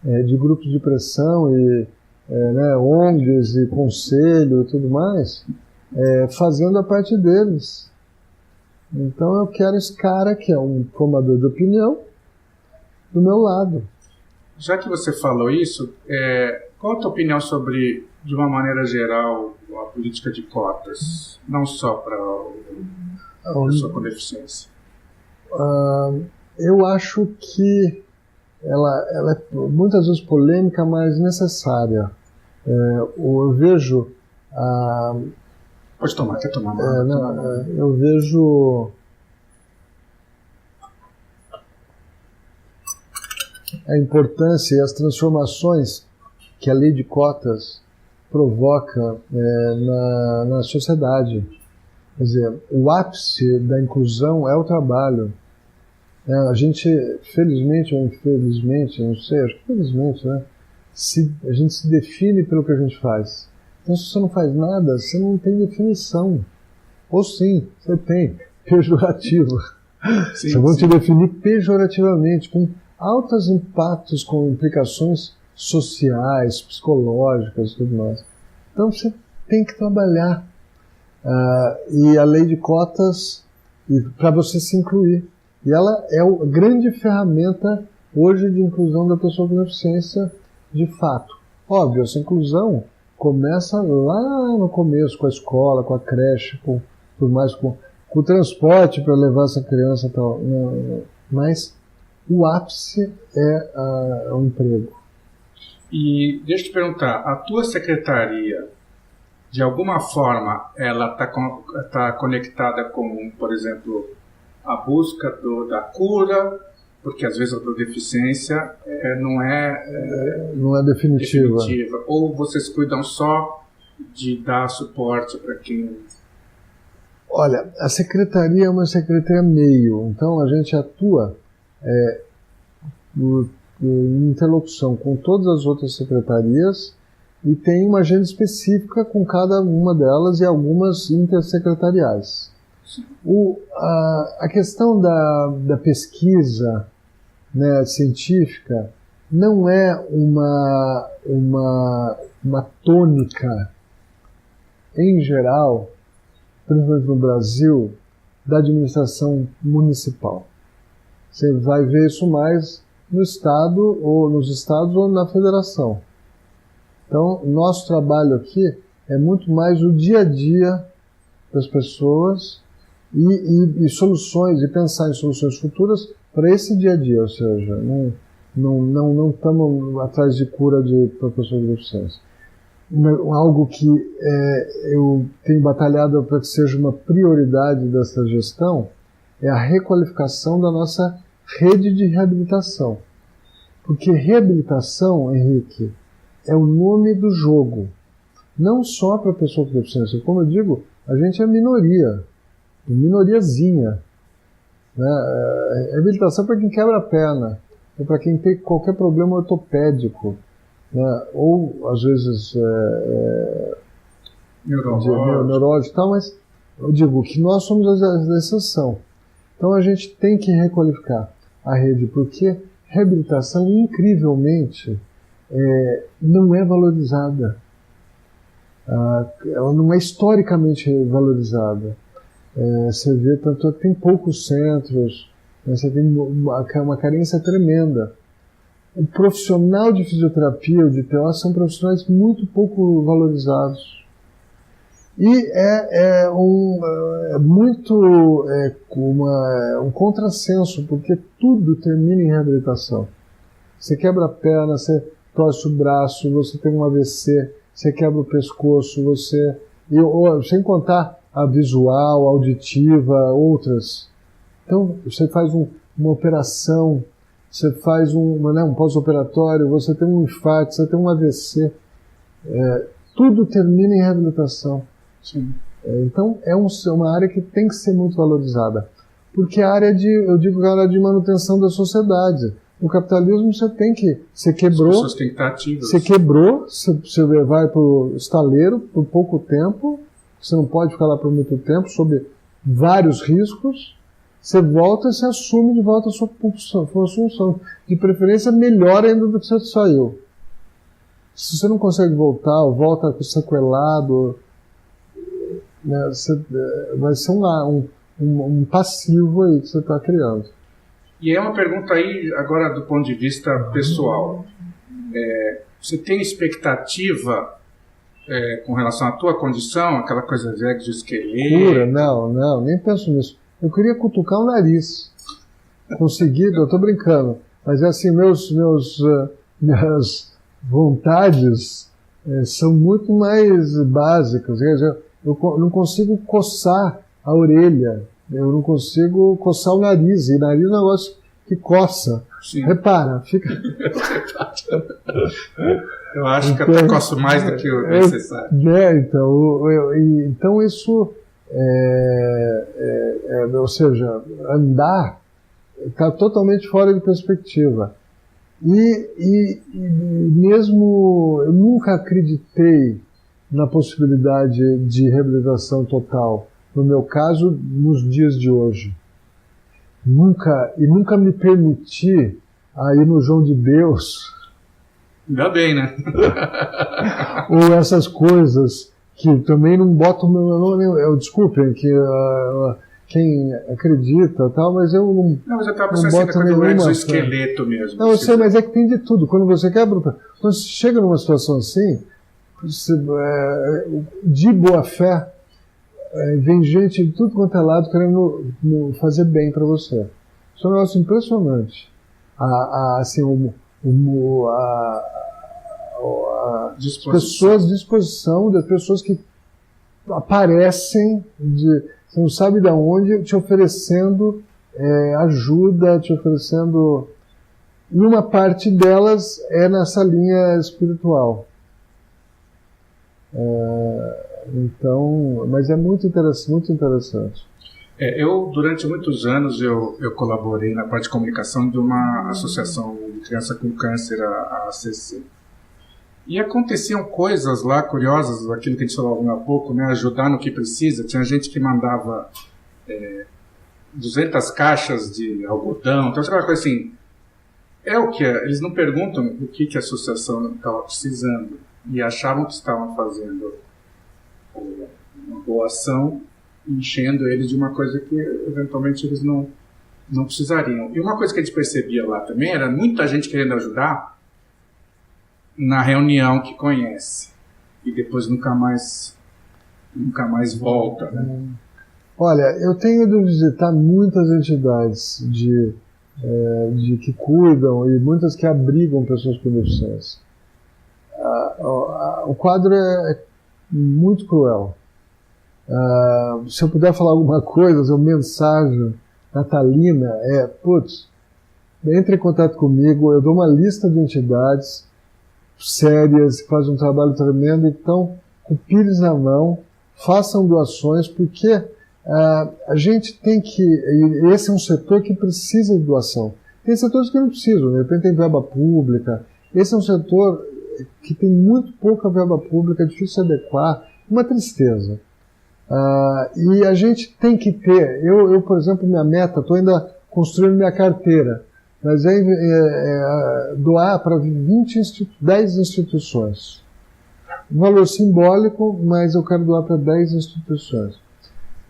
e né, ONGs e conselho e tudo mais, fazendo a parte deles. Então eu quero esse cara que é um formador de opinião do meu lado. Já que você falou isso, qual a tua opinião sobre, de uma maneira geral, a política de cotas, não só para a pessoa com deficiência? Eu acho que ela é muitas vezes polêmica, mas necessária. Eu vejo... Pode tomar, quer tomar? Eu vejo... a importância e as transformações que a lei de cotas provoca na sociedade. Quer dizer, o ápice da inclusão é o trabalho. A gente, felizmente ou infelizmente, não sei, acho que felizmente, né? A gente se define pelo que a gente faz. Então, se você não faz nada, você não tem definição. Ou sim, você tem, pejorativo. Você vai te definir pejorativamente, com altos impactos, com implicações sociais, psicológicas e tudo mais. Então, você tem que trabalhar. E a lei de cotas, para você se incluir. E ela é a grande ferramenta hoje de inclusão da pessoa com deficiência de fato. Óbvio, essa inclusão começa lá no começo, com a escola, com a creche, com o transporte para levar essa criança e tal. Mas o ápice é o emprego. E deixa eu te perguntar, a tua secretaria, de alguma forma, ela tá conectada com, por exemplo, a busca da cura, porque às vezes a tua deficiência não é definitiva. Ou vocês cuidam só de dar suporte para quem... Olha, a secretaria é uma secretaria meio, então a gente atua em interlocução com todas as outras secretarias e tem uma agenda específica com cada uma delas e algumas intersecretariais. A questão da pesquisa, né, científica não é uma tônica, em geral, principalmente no Brasil, da administração municipal. Você vai ver isso mais no Estado, ou nos estados ou na federação. Então, nosso trabalho aqui é muito mais o dia a dia das pessoas e soluções, e pensar em soluções futuras para esse dia a dia, ou seja, não estamos atrás de cura para pessoas com deficiência. Algo que eu tenho batalhado para que seja uma prioridade dessa gestão é a requalificação da nossa rede de reabilitação. Porque reabilitação, Henrique, é o nome do jogo. Não só para pessoa com deficiência. Como eu digo, a gente é minoriazinha. Né? Reabilitação é para quem quebra a perna, é para quem tem qualquer problema ortopédico, né? Ou às vezes neurológico e tal, mas eu digo que nós somos a exceção. Então a gente tem que requalificar a rede, porque reabilitação, incrivelmente, não é valorizada. Ela não é historicamente valorizada. Você vê, tanto que tem poucos centros, né, você tem uma carência tremenda. O profissional de fisioterapia ou de TO são profissionais muito pouco valorizados. E um contrassenso, porque tudo termina em reabilitação. Você quebra a perna, você torce o braço, você tem um AVC, você quebra o pescoço, sem contar a visual, a auditiva, outras. Então, você faz uma operação, você faz um pós-operatório, você tem um infarto, você tem um AVC. Tudo termina em reabilitação. Então, é uma área que tem que ser muito valorizada. Porque a área de manutenção da sociedade. No capitalismo você quebrou. As pessoas têm que estar ativas. Você quebrou, você vai para o estaleiro por pouco tempo, você não pode ficar lá por muito tempo, sob vários riscos. Você volta e você assume de volta a sua função. De preferência, melhor ainda do que você saiu. Se você não consegue voltar, ou volta sequelado, né, vai ser um passivo aí que você está criando. E é uma pergunta aí, agora do ponto de vista pessoal. Você tem expectativa com relação à tua condição, aquela coisa de exoesqueleto? Cura? Não, nem penso nisso. Eu queria cutucar o nariz. Conseguido, eu estou brincando. Mas assim, minhas vontades são muito mais básicas. Quer dizer, eu não consigo coçar a orelha, eu não consigo coçar o nariz. E nariz é um negócio que coça. Sim. Repara, fica... Eu acho que até coço mais do que o necessário. Então isso... ou seja, andar está totalmente fora de perspectiva. E mesmo eu nunca acreditei na possibilidade de reabilitação total, no meu caso, nos dias de hoje. Nunca me permiti a ir no João de Deus. Ainda bem, né? Ou essas coisas que também não botam o meu nome. Desculpem, que quem acredita tal, mas eu não. Não, mas eu estava pensando assim, quando o exoesqueleto mesmo. Não, eu sei, mas é que tem de tudo. Quando você quebra. Quando você chega numa situação assim, você, de boa fé, vem gente de tudo quanto é lado querendo fazer bem para você. Isso é um negócio impressionante. Disposição das pessoas que aparecem, você não sabe de onde, te oferecendo ajuda, te oferecendo. E uma parte delas é nessa linha espiritual. Então, mas é muito interessante. Eu, durante muitos anos, eu colaborei na parte de comunicação de uma associação de criança com câncer, a ACC. E aconteciam coisas lá curiosas, aquilo que a gente falou há pouco, né, ajudar no que precisa. Tinha gente que mandava 200 caixas de algodão, então aquela coisa assim. Eles não perguntam o que a associação estava precisando, e achavam que estavam fazendo uma boa ação, enchendo eles de uma coisa que eventualmente eles não precisariam. E uma coisa que a gente percebia lá também era muita gente querendo ajudar na reunião que conhece e depois nunca mais volta, né? Olha, eu tenho de visitar muitas entidades que cuidam e muitas que abrigam pessoas com deficiência. O quadro é muito cruel. Se eu puder falar alguma coisa, uma mensagem natalina entre em contato comigo, eu dou uma lista de entidades sérias, que fazem um trabalho tremendo, então, com o pires na mão, façam doações, porque a gente tem que, esse é um setor que precisa de doação. Tem setores que não precisam, de repente tem verba pública, esse é um setor que tem muito pouca verba pública, é difícil se adequar, uma tristeza. E a gente tem que ter, eu por exemplo, minha meta, estou ainda construindo minha carteira, mas doar para 10 instituições. Um valor simbólico, mas eu quero doar para 10 instituições.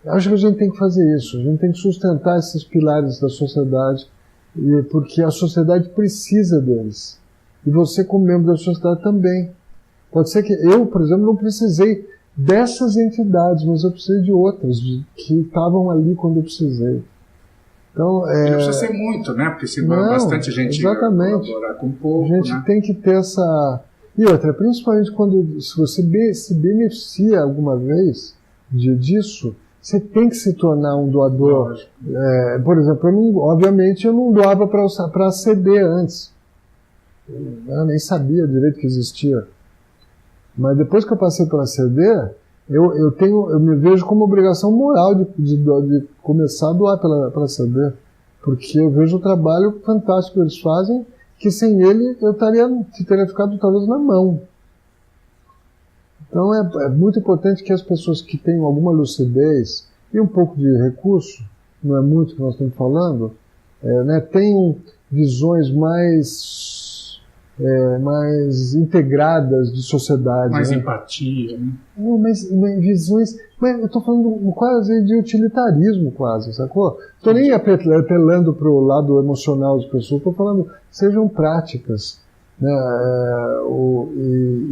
Acho que a gente tem que fazer isso, a gente tem que sustentar esses pilares da sociedade, porque a sociedade precisa deles. E você, como membro da sociedade, também. Pode ser que eu, por exemplo, não precisei dessas entidades, mas eu precisei de outras, que estavam ali quando eu precisei. Então, e não precisa ser muito, né? Porque se bastante gente colaborar com pouco, a gente tem que ter essa... E outra, principalmente se você se beneficia alguma vez disso, você tem que se tornar um doador. Por exemplo, obviamente eu não doava para CD antes. Eu nem sabia direito que existia. Mas depois que eu passei para CD, eu me vejo como obrigação moral de começar a doar para CD, porque eu vejo o trabalho fantástico que eles fazem, que sem ele eu teria ficado talvez na mão. Então é muito importante que as pessoas que tenham alguma lucidez e um pouco de recurso, não é muito que nós estamos falando, tenham visões mais integradas de sociedade. Mais empatia. Né? Não, mas visões... eu estou falando quase de utilitarismo, quase, sacou? Estou nem apelando para o lado emocional das pessoas, estou falando, sejam práticas. Né?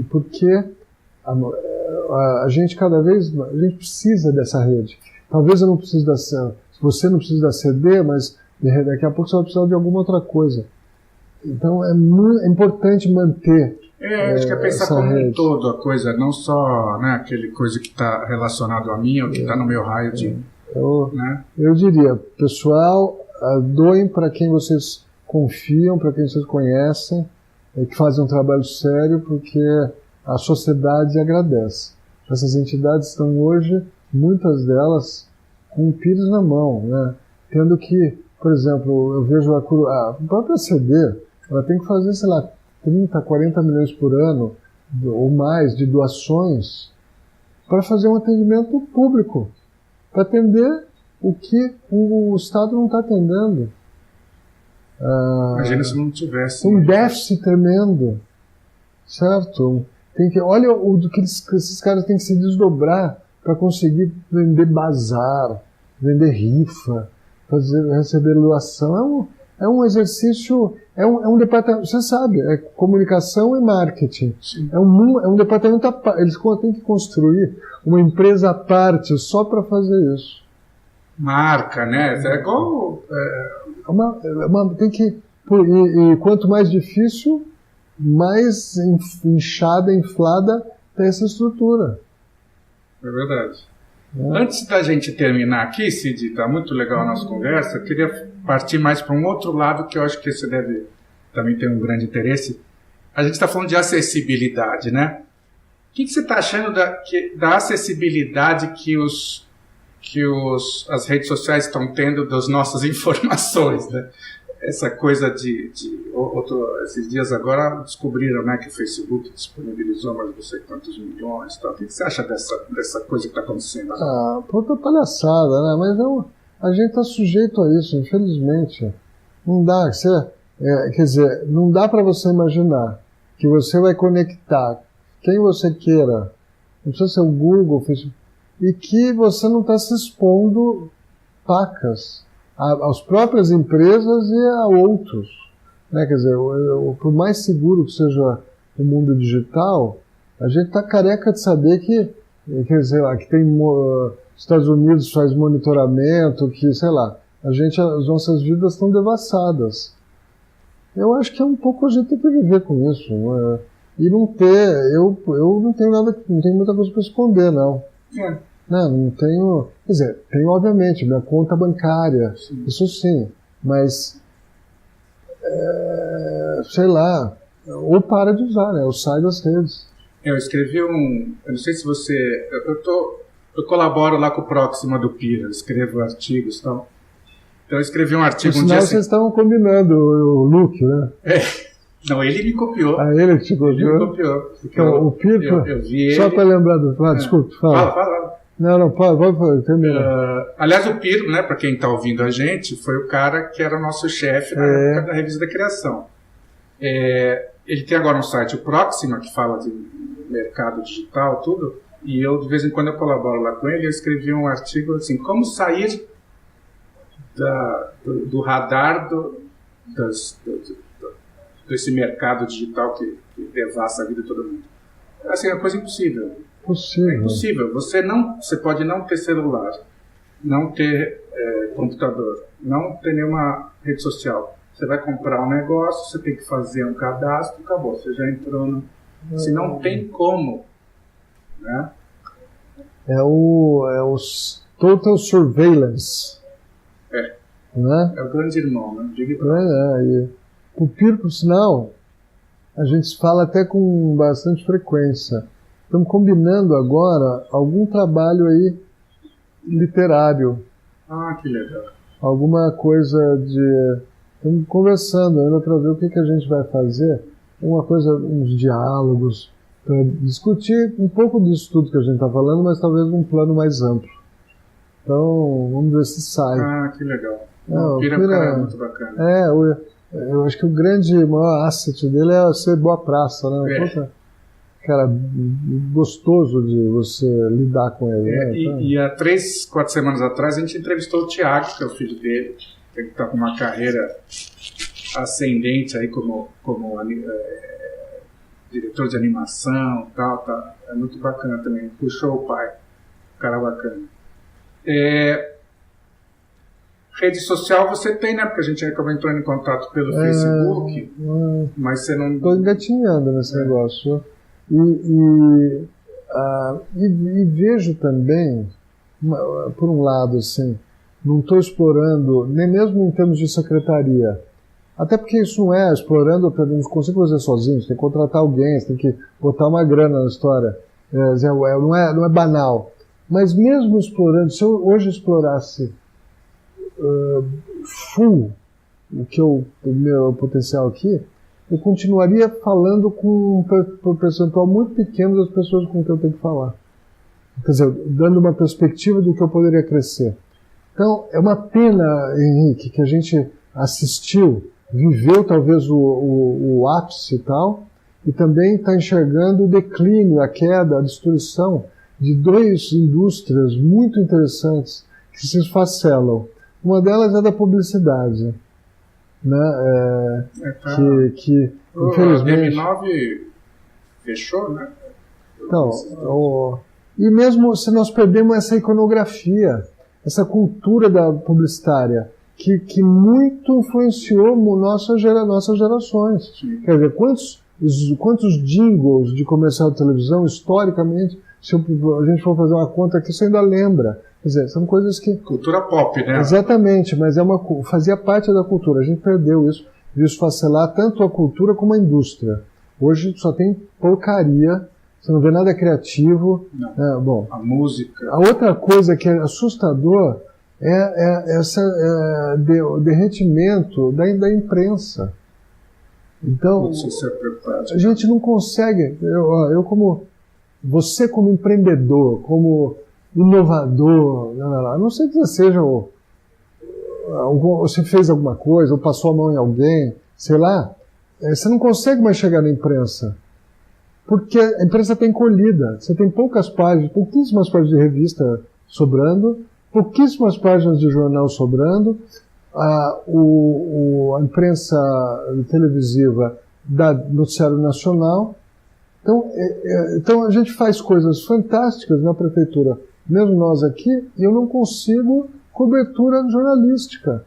Porque a gente a gente precisa dessa rede. Talvez eu não precise você não precise da CD, mas daqui a pouco você vai precisar de alguma outra coisa. Então é importante manter. Acho que é pensar como um todo a coisa, não só aquele coisa que está relacionado a mim ou que está no meu raio de. Eu diria, pessoal, doem para quem vocês confiam, para quem vocês conhecem, que fazem um trabalho sério, porque a sociedade agradece. Essas entidades estão hoje, muitas delas, com o pires na mão, tendo que por exemplo, eu vejo a própria CD, ela tem que fazer, sei lá, 30, 40 milhões por ano, ou mais, de doações, para fazer um atendimento público, para atender o que o Estado não está atendendo. Imagina se não tivesse. Um déficit tremendo, certo? Olha do que esses caras têm que se desdobrar para conseguir vender bazar, vender rifa, receber doação. É um exercício, é um departamento, você sabe, é comunicação e marketing. É um departamento à parte. Eles têm que construir uma empresa à parte só para fazer isso. Marca, né? É igual. Tem que, e quanto mais difícil, mais inchada, inflada está essa estrutura. É verdade. Antes da gente terminar aqui, Cid, está muito legal a nossa conversa, eu queria partir mais para um outro lado que eu acho que você deve também ter um grande interesse. A gente está falando de acessibilidade, né? O que você está achando da acessibilidade que as redes sociais estão tendo das nossas informações, né? Essa coisa esses dias agora descobriram, né, que o Facebook disponibilizou mais não sei quantos milhões, tal. O que você acha dessa coisa que está acontecendo agora? Puta palhaçada, né? Mas a gente está sujeito a isso, infelizmente. Não dá, quer dizer, não dá para você imaginar que você vai conectar quem você queira, não precisa ser o Google, o Facebook, e que você não está se expondo pacas às próprias empresas e a outros, né? Quer dizer, por mais seguro que seja o mundo digital, a gente está careca de saber que, quer dizer, que tem Estados Unidos faz monitoramento, que, sei lá, as nossas vidas estão devassadas. Eu acho que é um pouco a gente tem que viver com isso, e não ter, eu não tenho muita coisa para esconder, não. Não tenho, quer dizer, tenho obviamente minha conta bancária, sim. Isso sim, mas sei lá, ou para de usar, né? Ou sai das redes. Eu escrevi eu não sei se você, eu colaboro lá com o Proxima do Pira, escrevo artigos e tal. Então eu escrevi um artigo um dia assim. Vocês estavam combinando o look, né? Não, ele me copiou. Ele que te copiou? Ele me copiou. Então, o Pira, eu vi só ele... para lembrar do... desculpa, fala. Fala. Não, pode terminar. Aliás, o Piro, né, para quem está ouvindo a gente, foi o cara que era o nosso chefe na época da Revista da Criação. Ele tem agora um site, o Proxima, que fala de mercado digital, tudo, e eu, de vez em quando, eu colaboro lá com ele, eu escrevi um artigo assim, como sair do radar desse mercado digital que devassa a vida de todo mundo. Assim, é uma coisa impossível. É impossível. Você pode não ter celular, não ter computador, não ter nenhuma rede social. Você vai comprar um negócio, você tem que fazer um cadastro, acabou. Você já entrou no... Se não tem como, né? É o Total Surveillance. Né? É o grande irmão, né? O Piro, por sinal, a gente fala até com bastante frequência. Estamos combinando agora algum trabalho aí literário. Que legal. Alguma coisa de... Estamos conversando ainda para ver o que a gente vai fazer. Uns diálogos, para discutir um pouco disso tudo que a gente está falando, mas talvez num plano mais amplo. Então, vamos ver se sai. Que legal. O Pira é muito bacana. Eu acho que o maior asset dele é ser boa praça, né? Cara, gostoso de você lidar com ele. Né? E há 3, 4 semanas atrás a gente entrevistou o Thiago, que é o filho dele, que está com uma carreira ascendente aí como diretor de animação e tal, tá? É muito bacana também. Puxou o pai, cara bacana. Rede social você tem, né? Porque a gente acabou entrando em contato pelo Facebook, mas você não... Estou engatinhando nesse negócio. E vejo também, por um lado, assim, não estou explorando, nem mesmo em termos de secretaria, até porque isso não é explorando, eu não consigo fazer sozinho, você tem que contratar alguém, você tem que botar uma grana na história, não é banal. Mas mesmo explorando, se eu hoje explorasse full o meu potencial aqui, eu continuaria falando com um percentual muito pequeno das pessoas com quem eu tenho que falar. Quer dizer, dando uma perspectiva do que eu poderia crescer. Então, é uma pena, Henrique, que a gente assistiu, viveu talvez o ápice e tal, e também está enxergando o declínio, a queda, a destruição de duas indústrias muito interessantes que se esfacelam. Uma delas é da publicidade, né? Que infelizmente... A DM9 fechou, né? Então, e mesmo se nós perdemos essa iconografia, essa cultura da publicitária, que muito influenciou nossas gerações. Sim. Quer dizer, quantos jingles de comercial de televisão, historicamente, se a gente for fazer uma conta aqui, você ainda lembra. Quer dizer, são coisas que... Cultura pop, né? Exatamente, mas fazia parte da cultura. A gente perdeu isso, viu esfacelar tanto a cultura como a indústria. Hoje só tem porcaria, você não vê nada criativo. Não. Bom, a música... A outra coisa que é assustador é o derretimento da imprensa. Então, a gente não consegue... Você como empreendedor, como inovador, a não sei que você seja você fez alguma coisa, ou passou a mão em alguém, sei lá, você não consegue mais chegar na imprensa, porque a imprensa está encolhida. Você tem pouquíssimas páginas de revista sobrando, pouquíssimas páginas de jornal sobrando, a imprensa televisiva dá noticiário nacional. Então a gente faz coisas fantásticas na prefeitura, mesmo nós aqui, e eu não consigo cobertura jornalística.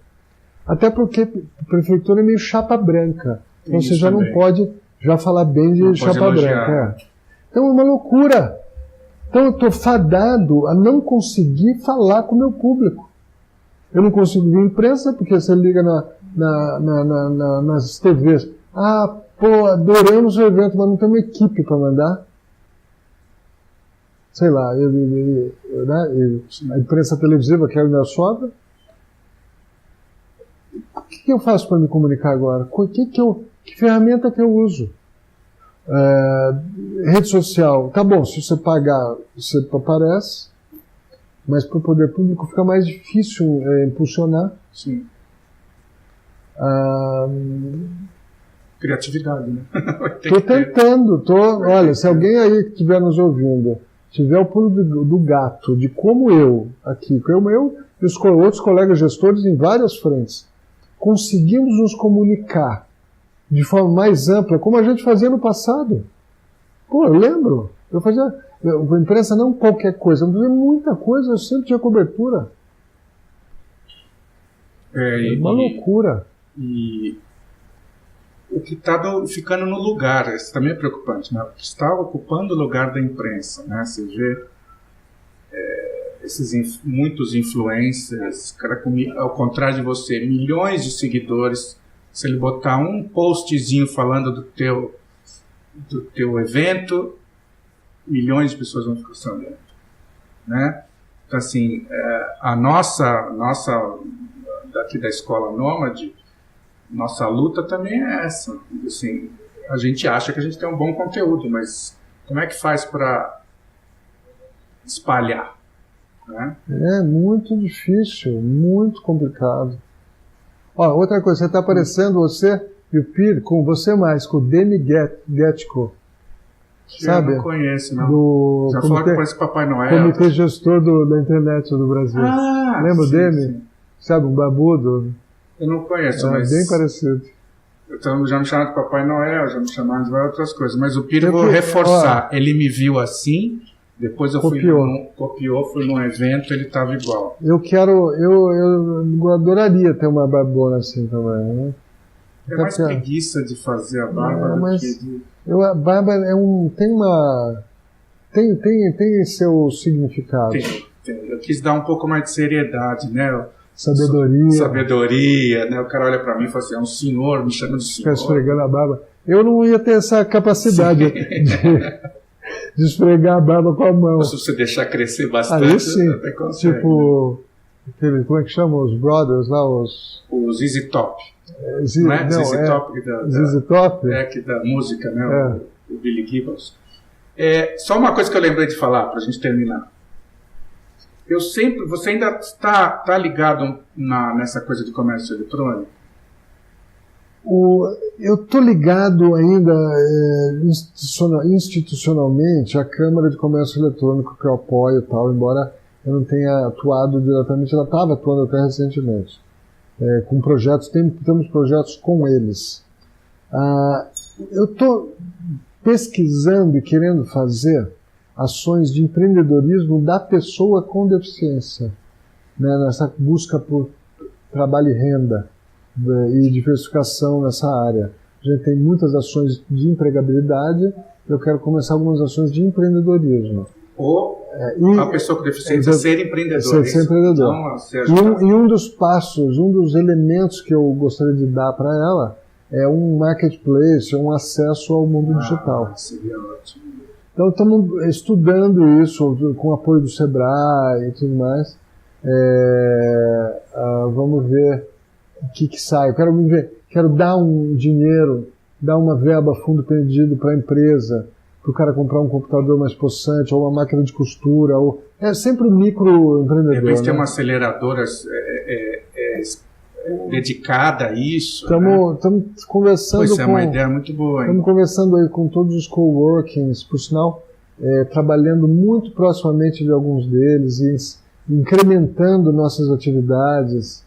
Até porque a prefeitura é meio chapa branca. Então você já não pode falar bem de chapa branca. Então é uma loucura. Então eu estou fadado a não conseguir falar com o meu público. Eu não consigo ver imprensa, porque você liga nas TVs. Adoramos o evento, mas não tem uma equipe para mandar. Sei lá, a imprensa televisiva que ainda sobra. O que eu faço para me comunicar agora? Que ferramenta que eu uso? Rede social, tá bom, se você pagar, você aparece, mas para o poder público fica mais difícil impulsionar. Sim. Criatividade, né? Estou tentando, olha, se alguém aí que estiver nos ouvindo tiver o pulo do gato de como eu aqui, eu e os outros colegas gestores em várias frentes, conseguimos nos comunicar de forma mais ampla, como a gente fazia no passado. Eu lembro, eu fazia a imprensa não qualquer coisa, eu fazia muita coisa, eu sempre tinha cobertura. Uma loucura. E o que está ficando no lugar, isso também é preocupante, né? O que está ocupando o lugar da imprensa, né? Você vê muitos influencers, cara, ao contrário de você, milhões de seguidores. Se ele botar um postzinho falando do teu evento, milhões de pessoas vão ficar sabendo, né? Então, assim, a nossa daqui da Escola Nômade, nossa luta também é essa. Assim, a gente acha que a gente tem um bom conteúdo, mas como é que faz para espalhar? Né? É muito difícil, muito complicado. Outra coisa, você está aparecendo, você e o Pir, com você mais, com o Demi Getko. Sabe? Eu não conheço, não. Já falou com esse Papai Noel. Comitê gestor da internet do Brasil. Lembra o Demi? Sim. Sabe, um babudo? Eu não conheço, mas... bem parecido. Então, já me chamaram de Papai Noel, já me chamaram de várias outras coisas. Mas o Piro, eu vou reforçar. Ele me viu assim, depois eu fui num evento, ele estava igual. Eu adoraria ter uma barbona assim também, né? É mais preguiça de fazer a barba do que de... A barba tem seu significado. Tem. Eu quis dar um pouco mais de seriedade, né? Sabedoria, né? O cara olha pra mim e fala assim, é um senhor, me chama de senhor. Fica esfregando a barba. Eu não ia ter essa capacidade de esfregar a barba com a mão. Se você deixar crescer bastante, aí sim, até consegue. Tipo, como é que chama? Os brothers lá, os ZZ Top. Não é? ZZ Top ZZ Top? Que da música, né? O Billy Gibbons. Só uma coisa que eu lembrei de falar, para a gente terminar. Você ainda está ligado nessa coisa de comércio eletrônico? Eu estou ligado ainda institucionalmente à Câmara de Comércio Eletrônico, que eu apoio e tal, embora eu não tenha atuado diretamente, ela estava atuando até recentemente, com projetos, temos projetos com eles. Eu estou pesquisando e querendo fazer ações de empreendedorismo da pessoa com deficiência, né, nessa busca por trabalho e renda e diversificação nessa área. A gente tem muitas ações de empregabilidade, eu quero começar algumas ações de empreendedorismo. A pessoa com deficiência ser empreendedor. Ser empreendedor. E um dos passos, um dos elementos que eu gostaria de dar para ela é um marketplace, um acesso ao mundo digital. Seria ótimo. Então estamos estudando isso com o apoio do Sebrae e tudo mais. Vamos ver o que sai. Eu quero dar um dinheiro, dar uma verba fundo perdido para a empresa, para o cara comprar um computador mais possante, ou uma máquina de costura, é sempre um microempreendedor. Às vezes né? tem uma aceleradora dedicada a isso. Estamos conversando Isso é uma ideia muito boa. Estamos conversando aí com todos os coworkings, por sinal, trabalhando muito proximamente de alguns deles e incrementando nossas atividades,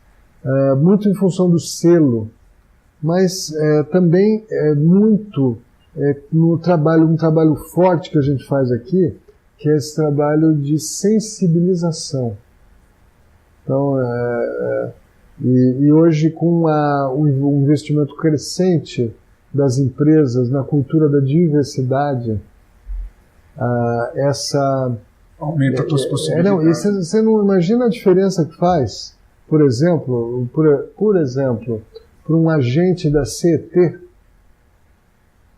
muito em função do selo, mas também muito no trabalho, um trabalho forte que a gente faz aqui, que é esse trabalho de sensibilização. Então, e hoje, com o investimento crescente das empresas na cultura da diversidade, aumenta as tuas possibilidades. Você não imagina a diferença que faz, por exemplo, para um agente da CET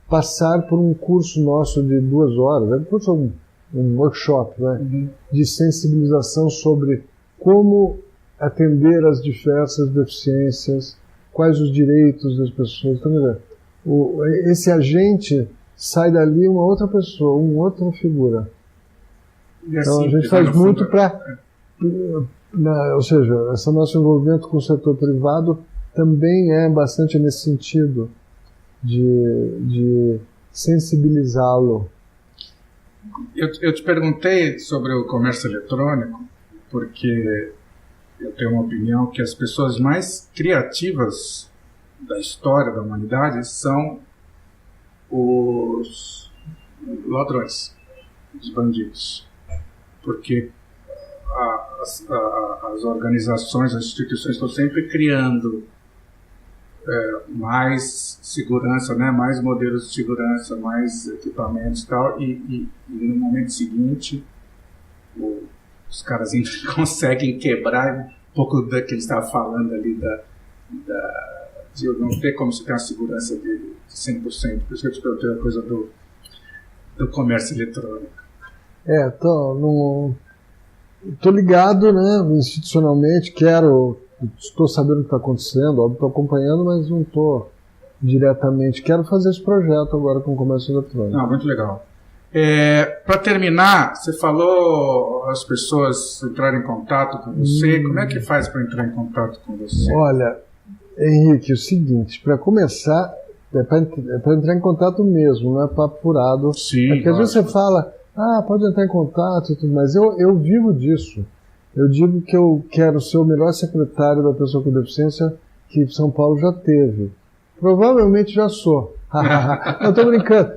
passar por um curso nosso de 2 horas, um workshop, né, de sensibilização sobre como atender às diversas deficiências, quais os direitos das pessoas. Então, esse agente sai dali uma outra pessoa, uma outra figura. Então a gente faz muito para... Ou seja, esse nosso envolvimento com o setor privado também é bastante nesse sentido, de sensibilizá-lo. Eu te perguntei sobre o comércio eletrônico porque eu tenho uma opinião que as pessoas mais criativas da história da humanidade são os ladrões, os bandidos. Porque as organizações, as instituições estão sempre criando mais segurança, né? Mais modelos de segurança, mais equipamentos e tal, e no momento seguinte os caras ainda conseguem quebrar um pouco do que ele estava falando ali de não ter como se ter uma segurança de 100%. Por isso que eu te perguntei a coisa do comércio eletrônico. Estou ligado, né, institucionalmente, estou sabendo o que está acontecendo, óbvio, estou acompanhando, mas não estou diretamente. Quero fazer esse projeto agora com o comércio eletrônico. Muito legal. Para terminar, você falou as pessoas entrarem em contato com você. Como é que faz para entrar em contato com você? Olha, Henrique, é o seguinte, para começar, é para entrar em contato mesmo, não é papo furado. Sim, porque às vezes você fala, pode entrar em contato e tudo mais. Eu vivo disso. Eu digo que eu quero ser o melhor secretário da pessoa com deficiência que São Paulo já teve. Provavelmente já sou. Não, estou brincando.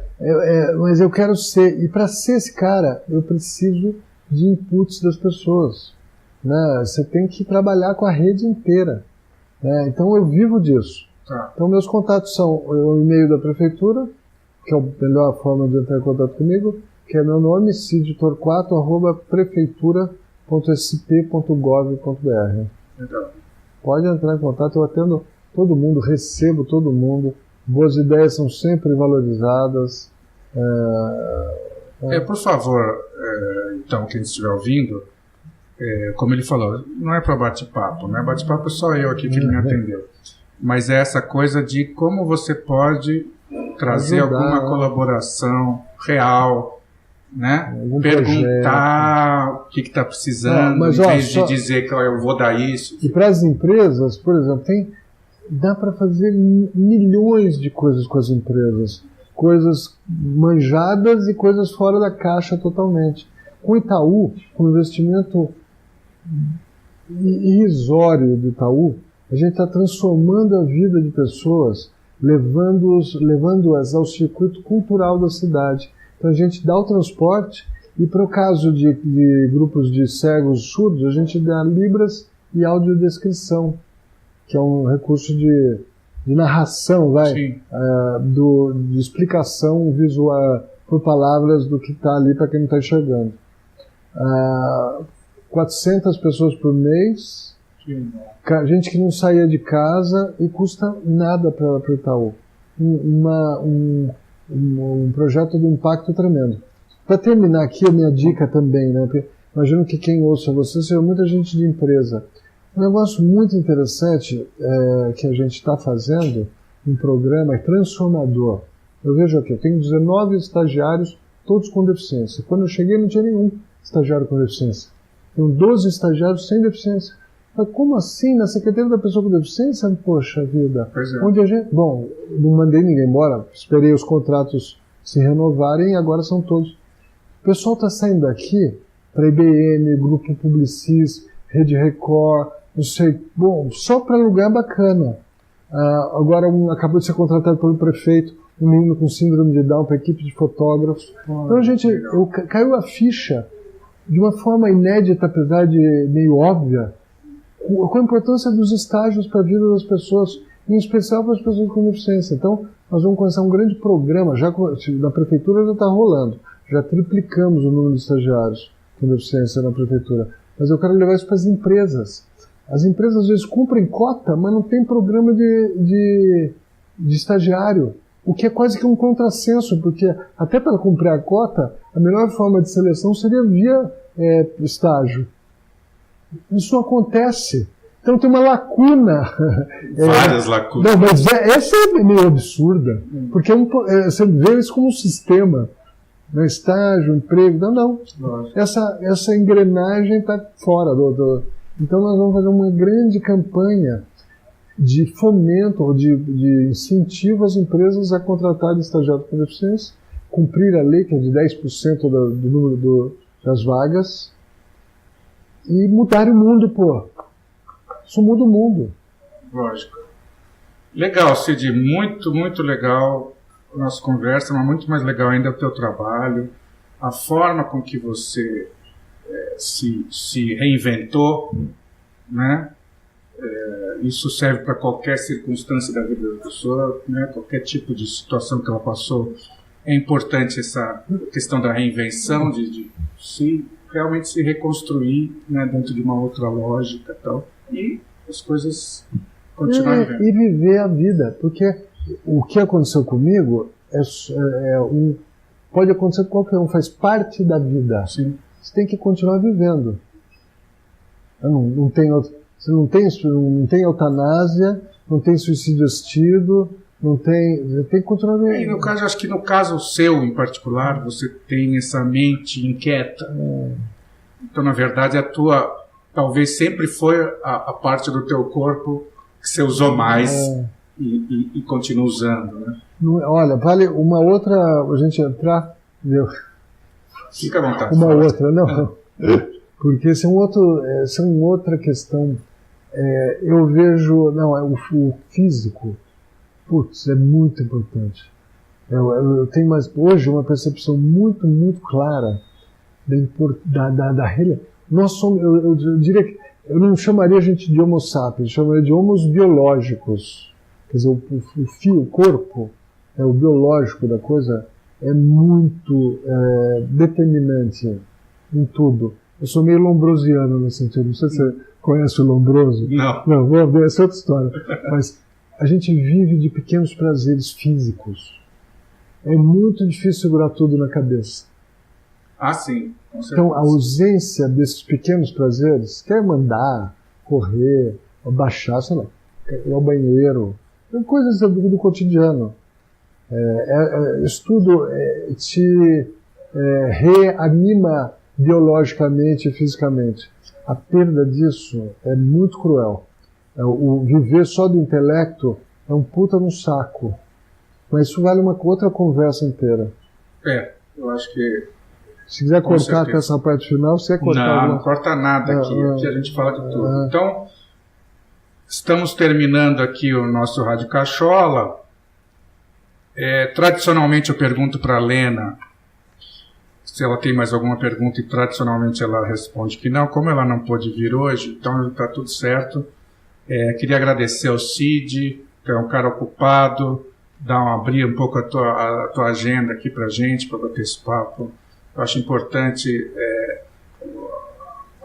Mas eu quero ser. E para ser esse cara, eu preciso de inputs das pessoas. Né? Você tem que trabalhar com a rede inteira. Né? Então eu vivo disso. Então meus contatos são o e-mail da prefeitura, que é a melhor forma de entrar em contato comigo, que é meu nome, cidio.torquato@prefeitura.sp.gov.br. Pode entrar em contato, eu atendo todo mundo, recebo todo mundo, boas ideias são sempre valorizadas. Por favor, então, quem estiver ouvindo, como ele falou, não é para bate-papo, né? Bate-papo é só eu aqui que ele me atendeu. Mas é essa coisa de como você pode trazer alguma colaboração real, né? Perguntar o que está precisando, em vez de dizer que eu vou dar isso. E para as empresas, por exemplo, dá para fazer milhões de coisas com as empresas. Coisas manjadas e coisas fora da caixa totalmente. Com o Itaú, com o investimento irrisório do Itaú, a gente está transformando a vida de pessoas, levando-as ao circuito cultural da cidade. Então a gente dá o transporte e, para o caso de grupos de cegos surdos, a gente dá libras e audiodescrição, que é um recurso de narração, de explicação visual por palavras do que está ali para quem não está enxergando. 400 pessoas por mês, gente que não saía de casa e custa nada para o Itaú. Um projeto de impacto tremendo. Para terminar aqui, a minha dica também, né? Imagino que quem ouça você seja muita gente de empresa. Um negócio muito interessante que a gente está fazendo, um programa transformador. Eu vejo aqui, eu tenho 19 estagiários, todos com deficiência. Quando eu cheguei não tinha nenhum estagiário com deficiência. Tenho 12 estagiários sem deficiência. Mas como assim? Na Secretaria da Pessoa com Deficiência? Poxa vida. Onde a gente... Bom, não mandei ninguém embora, esperei os contratos se renovarem e agora são todos. O pessoal está saindo daqui para IBM, Grupo Publicis, Rede Record, não sei, bom, só para lugar bacana. Agora acabou de ser contratado pelo prefeito, um menino com síndrome de Down para a equipe de fotógrafos. Então caiu a ficha de uma forma inédita, apesar de meio óbvia, com a importância dos estágios para a vida das pessoas, em especial para as pessoas com deficiência. Então, nós vamos começar um grande programa, na prefeitura já está rolando, já triplicamos o número de estagiários com deficiência na prefeitura, mas eu quero levar isso para as empresas. As empresas às vezes cumprem cota, mas não tem programa de estagiário, o que é quase que um contrassenso, porque até para cumprir a cota, a melhor forma de seleção seria via estágio. Isso não acontece. Então tem uma lacuna. Várias lacunas. Não, mas essa é meio absurda, porque você vê isso como um sistema. Né? Estágio, emprego, não. Essa engrenagem está fora Então nós vamos fazer uma grande campanha de fomento, de incentivo às empresas a contratarem estagiários com deficiência, cumprir a lei, que é de 10% do número das vagas, e mudar o mundo, pô. Isso muda o mundo. Lógico. Legal, Cid, muito, muito legal a nossa conversa, mas muito mais legal ainda o teu trabalho, a forma com que você se reinventou, né? Isso serve para qualquer circunstância da vida da pessoa, né? Qualquer tipo de situação que ela passou. É importante essa questão da reinvenção, de realmente se reconstruir, né, dentro de uma outra lógica e tal, e as coisas continuarem vivendo. E viver a vida, porque o que aconteceu comigo pode acontecer com qualquer um, faz parte da vida. Sim. Você tem que continuar vivendo. Não tem eutanásia, não tem suicídio assistido, você tem que continuar vivendo. E no caso, acho que no caso seu em particular, você tem essa mente inquieta. Então, na verdade, talvez sempre foi a parte do teu corpo que você usou mais e continua usando, né? Olha, vale uma outra, a gente entrar... Fica à vontade. Uma outra, não. Porque essa é uma outra questão. Eu vejo... o físico, putz, é muito importante. Eu tenho hoje uma percepção muito, muito clara da realidade. Nós somos, eu diria que eu não chamaria a gente de homo sapiens, eu chamaria de homos biológicos. Quer dizer, o corpo, o biológico da coisa, é muito determinante em tudo. Eu sou meio lombrosiano nesse sentido. Não sei se você conhece o Lombroso. Não. Essa é outra história. Mas a gente vive de pequenos prazeres físicos. É muito difícil segurar tudo na cabeça. Ah, sim. Então, a ausência desses pequenos prazeres, quer mandar, correr, baixar, sei lá, ir ao banheiro, coisas do cotidiano. Isso tudo te reanima biologicamente e fisicamente. A perda disso é muito cruel. O viver só do intelecto é um puta no saco. Mas isso vale uma outra conversa inteira. Eu acho que... Se quiser Com cortar certeza. até essa parte final, você quer cortar? Não corta nada aqui. Aqui a gente fala de tudo. Então, estamos terminando aqui o nosso Rádio Cachola. Tradicionalmente eu pergunto para a Lena se ela tem mais alguma pergunta e tradicionalmente ela responde que não. Como ela não pôde vir hoje, então está tudo certo. Queria agradecer ao Cid, que é um cara ocupado, abrir um pouco a tua agenda aqui para a gente, para bater esse papo. Eu acho importante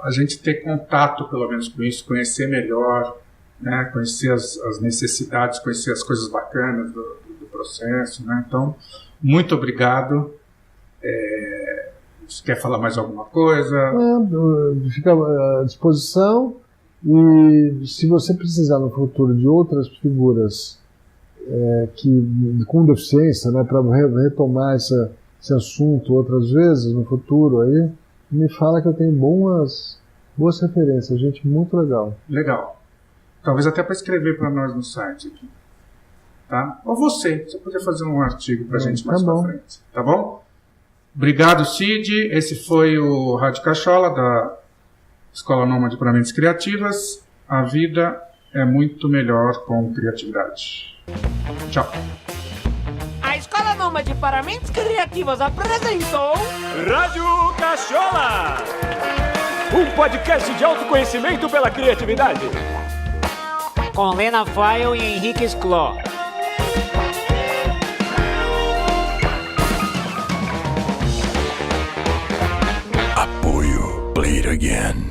a gente ter contato, pelo menos, com isso, conhecer melhor, né? Conhecer as necessidades, conhecer as coisas bacanas do processo. Né? Então, muito obrigado. Você quer falar mais alguma coisa? Fica à disposição. E se você precisar no futuro de outras figuras com deficiência, né, para retomar esse assunto outras vezes no futuro, aí me fala que eu tenho boas referências, gente muito legal. Legal. Talvez até para escrever para nós no site aqui. Tá? Ou você poder fazer um artigo para a gente mais para frente. Tá bom? Obrigado, Cid. Esse foi o Rádio Cachola da Escola Nômade para Mentes Criativas. A vida é muito melhor com criatividade. Tchau. A Escola Nômade para Mentes Criativas apresentou Rádio Cachola! Um podcast de autoconhecimento pela criatividade. com Lena Fael e Henrique Scló. Apoio. Play it again.